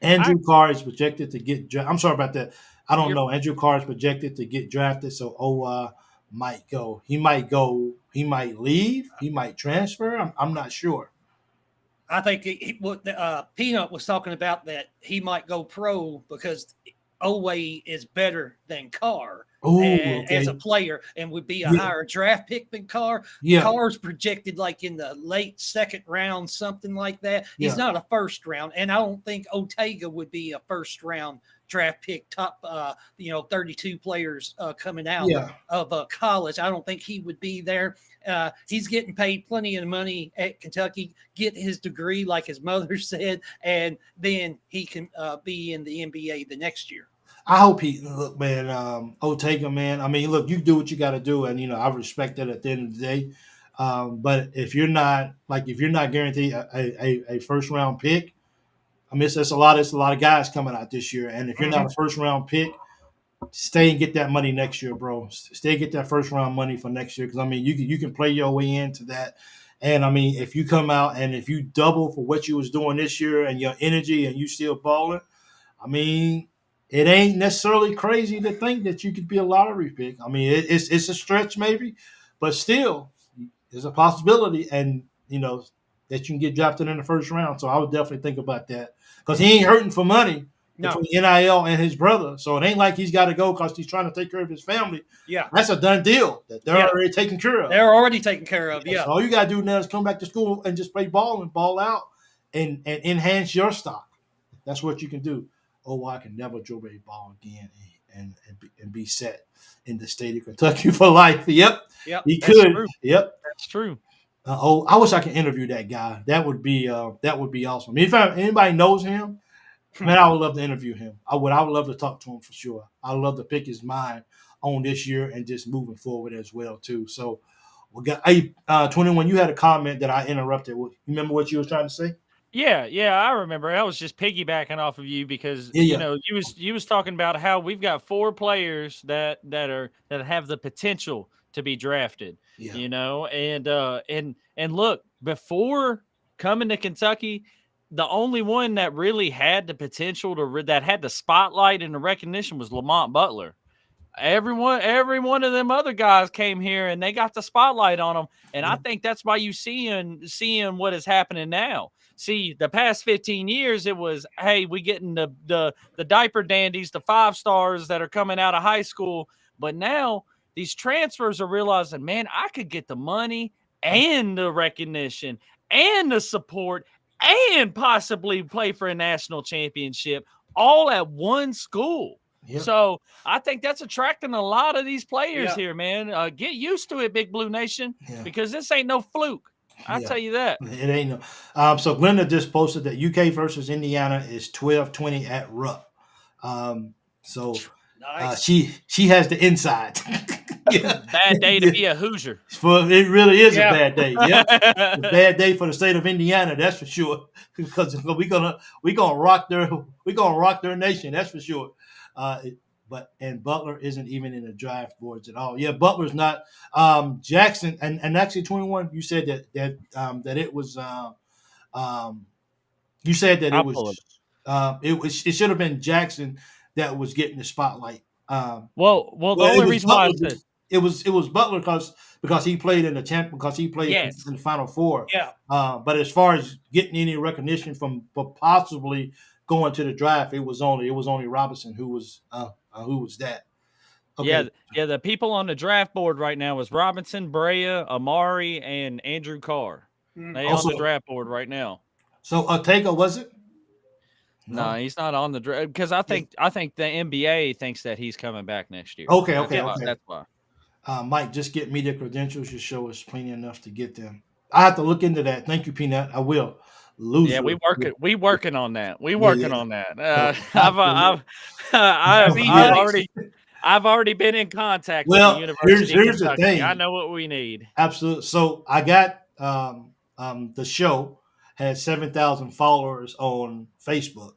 Andrew Carr is projected to get drafted. I'm sorry about that. I don't know. Andrew Carr is projected to get drafted, so might go. He might go. He might leave. He might transfer. I'm not sure. I think Peanut was talking about that he might go pro because Oway is better than Carr as a player and would be a higher draft pick than Carr. Yeah. Carr's projected like in the late second round, something like that. He's not a first round, and I don't think Ortega would be a first round draft pick, top 32 players coming out of college. I don't think he would be there. He's getting paid plenty of money at Kentucky, get his degree like his mother said, and then he can be in the NBA the next year. I hope look, man, Ortega, man. Look, you do what you got to do, and I respect that at the end of the day. But if you're not guaranteed a first round pick, it's a lot of guys coming out this year, and if you're not a first round pick, stay and get that money next year, bro. Stay and get that first round money for next year, because you can play your way into that. And if you come out and if you double for what you was doing this year and your energy and you still balling, it ain't necessarily crazy to think that you could be a lottery pick. It's a stretch maybe, but still, there's a possibility, and that you can get drafted in the first round. So I would definitely think about that, because he ain't hurting for money between NIL and his brother. So it ain't like he's got to go because he's trying to take care of his family. Yeah, that's a done deal that they're already taken care of. They're already taken care of. Yeah. So all you got to do now is come back to school and just play ball and ball out and enhance your stock. That's what you can do. I can never dribble a ball again and be set in the state of Kentucky for life. Yep. He could. True. Yep. That's true. I wish I could interview that guy. That would be awesome. If anybody knows him, man, I would love to interview him. I would love to talk to him for sure. I would love to pick his mind on this year and just moving forward as well too. So we got 21. You had a comment that I interrupted. You remember what you were trying to say? Yeah, I remember. I was just piggybacking off of you because you was talking about how we've got 4 players that have the potential to be drafted. And look, before coming to Kentucky, the only one that really had the potential that had the spotlight and the recognition was Lamont Butler. Every one of them other guys came here and they got the spotlight on them, and I think that's why you seeing what is happening now. See, the past 15 years, it was, hey, we getting the diaper dandies, the 5-stars that are coming out of high school, but now these transfers are realizing, man, I could get the money and the recognition and the support and possibly play for a national championship all at one school. Yep. So I think that's attracting a lot of these players here, man. Get used to it, Big Blue Nation, because this ain't no fluke. I'll tell you that. It ain't no. So Glenda just posted that UK versus Indiana is 12-20 at Rupp. So nice. She has the inside. Bad day to be a Hoosier. It really is a bad day. Yeah, a bad day for the state of Indiana. That's for sure. Because we gonna rock their nation. That's for sure. But and Butler isn't even in the draft boards at all. Yeah, Butler's not. Jackson and actually 21. You said that it was. Um, you said that I'll pull it. it should have been Jackson that was getting the spotlight. Well, the only reason why I said it was Butler because he played in the champ because he played Yes. in the Final Four. Yeah. But as far as getting any recognition from possibly going to the draft, it was only Robinson who was that. Okay. Yeah. The people on the draft board right now is Robinson, Brea, Amari, and Andrew Carr. They on the draft board right now. So Ortega was it? No, he's not on the draft because I think the NBA thinks that he's coming back next year. Okay. That's why. Mike, just get media credentials. Your show is plenty enough to get them. I have to look into that. Thank you, Peanut. I will. Yeah, we working on that. On that. I've already been in contact with the University of Kentucky. The thing. I know what we need. Absolutely. So I got the show has 7,000 followers on Facebook,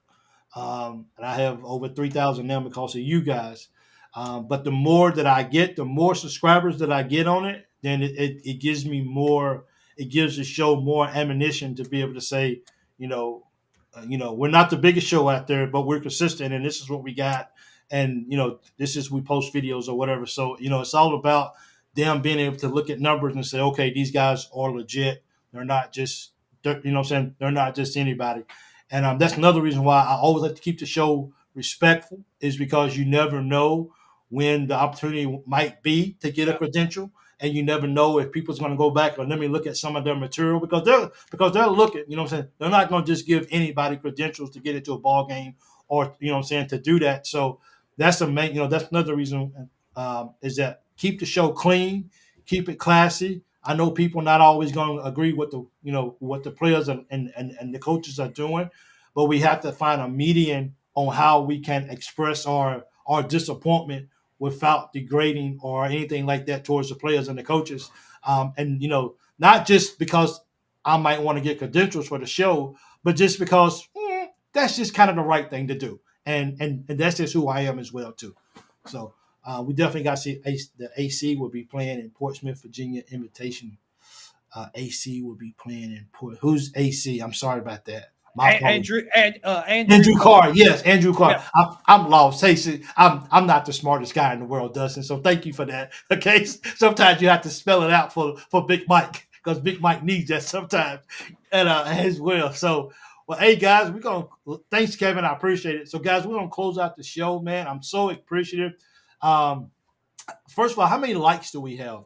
and I have over 3,000 now because of you guys. But the more that I get, the more subscribers that I get on it, then it gives me more. It gives the show more ammunition to be able to say, we're not the biggest show out there, but we're consistent, and this is what we got. And, we post videos or whatever. So, it's all about them being able to look at numbers and say, okay, these guys are legit. They're not just, they're not just anybody. And that's another reason why I always like to keep the show respectful is because you never know when the opportunity might be to get a credential. And you never know if people's going to go back or let me look at some of their material because they're looking, they're not going to just give anybody credentials to get into a ball game or, to do that. So that's the main, that's another reason is that keep the show clean, keep it classy. I know people not always going to agree with what the players and the coaches are doing, but we have to find a median on how we can express our disappointment without degrading or anything like that towards the players and the coaches. And, not just because I might want to get credentials for the show, but just because that's just kind of the right thing to do. And that's just who I am as well, too. So we definitely got to see the AC will be playing in Portsmouth, Virginia Invitation. AC will be playing in Who's AC? I'm sorry about that. Andrew Carr. Yes, Andrew Carr. Yeah. I'm lost. Hey, I'm not the smartest guy in the world, Dustin. So thank you for that. Okay, sometimes you have to spell it out for Big Mike because Big Mike needs that sometimes, and as well. So, well, hey guys, thanks, Kevin. I appreciate it. So, guys, we're gonna close out the show, man. I'm so appreciative. First of all, how many likes do we have?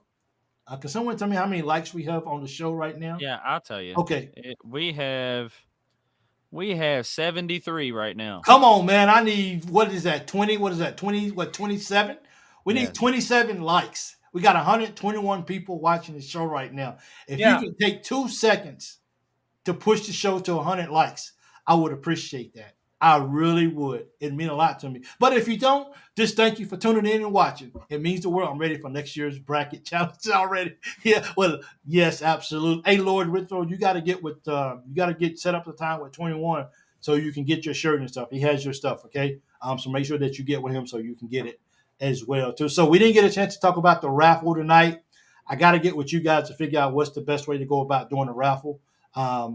Can someone tell me how many likes we have on the show right now? Yeah, I'll tell you. Okay, we have 73 right now. Come on, man. I need, what is that, 20? What is that, 20? What, 27? We need 27 likes. We got 121 people watching the show right now. If you could take 2 seconds to push the show to 100 likes, I would appreciate that. I really would. It'd mean a lot to me. But if you don't, just thank you for tuning in and watching. It means the world. I'm ready for next year's bracket challenge already. Yeah, well, yes, absolutely. Hey, Lord Withrow, you got to get set up the time with 21 so you can get your shirt and stuff. He has your stuff, okay? So make sure that you get with him so you can get it as well, too. So we didn't get a chance to talk about the raffle tonight. I got to get with you guys to figure out what's the best way to go about doing a raffle. But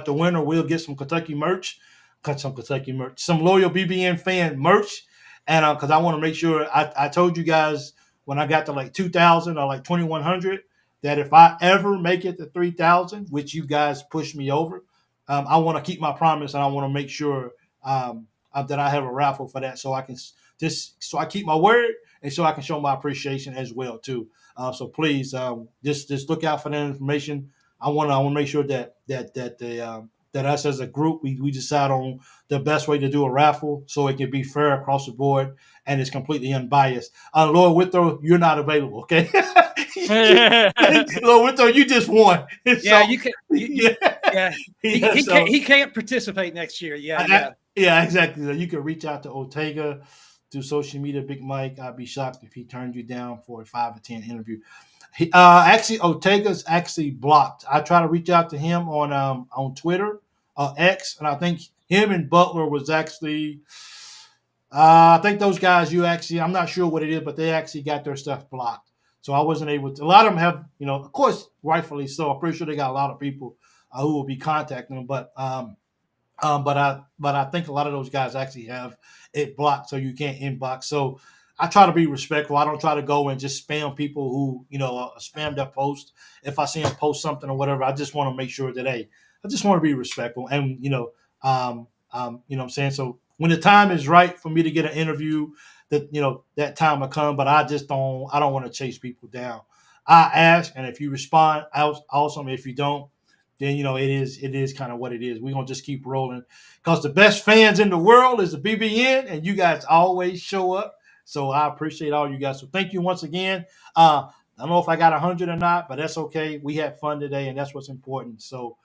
the winner will get some Kentucky merch, some loyal BBN fan merch. And because I want to make sure I told you guys when I got to like 2,000 or like 2,100 that if I ever make it to 3,000, which you guys pushed me over, I want to keep my promise and I want to make sure that I have a raffle for that so I can so I keep my word and so I can show my appreciation as well too. So please just look out for that information. I want to make sure that us as a group we decide on the best way to do a raffle so it can be fair across the board and it's completely unbiased. Lord Withrow, you're not available, okay? Lord Withrow, you just won. Yeah, so, you can. He can't participate next year. Yeah, exactly. You can reach out to Ortega through social media, Big Mike. I'd be shocked if he turned you down for a 5 or 10 interview. Actually, Ortega's actually blocked. I try to reach out to him on Twitter, X, and I think him and Butler was actually I think those guys, I'm not sure what it is, but they actually got their stuff blocked. So I wasn't able to. A lot of them have, of course, rightfully so. I'm pretty sure they got a lot of people who will be contacting them, but I think a lot of those guys actually have it blocked, so you can't inbox. So I try to be respectful. I don't try to go and just spam people who spam their post. If I see them post something or whatever, I just want to make sure that I just want to be respectful and what I'm saying. So when the time is right for me to get an interview, that time will come. But I don't want to chase people down. I ask, and if you respond, awesome. If you don't, then it is kind of what it is. We're gonna just keep rolling because the best fans in the world is the BBN, and you guys always show up. So I appreciate all you guys. So thank you once again. I don't know if I got 100 or not, but that's okay. We had fun today, and that's what's important. So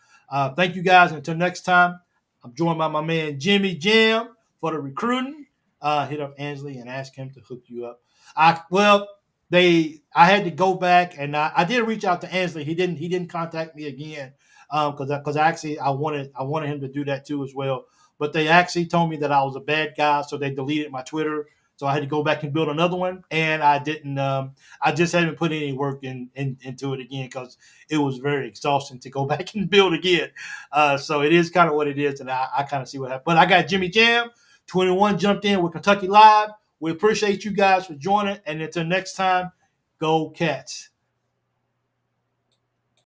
thank you guys. Until next time, I'm joined by my man Jimmy Jam for the recruiting. Hit up Ansley and ask him to hook you up. I had to go back and I did reach out to Ansley. He didn't contact me again because actually I wanted him to do that too as well. But they actually told me that I was a bad guy, so they deleted my Twitter. So I had to go back and build another one, and I didn't. I just haven't put any work into it again because it was very exhausting to go back and build again. So it is kind of what it is, and I kind of see what happened. But I got Jimmy Jam, 21 jumped in with Kentucky Live. We appreciate you guys for joining, and until next time, go Cats.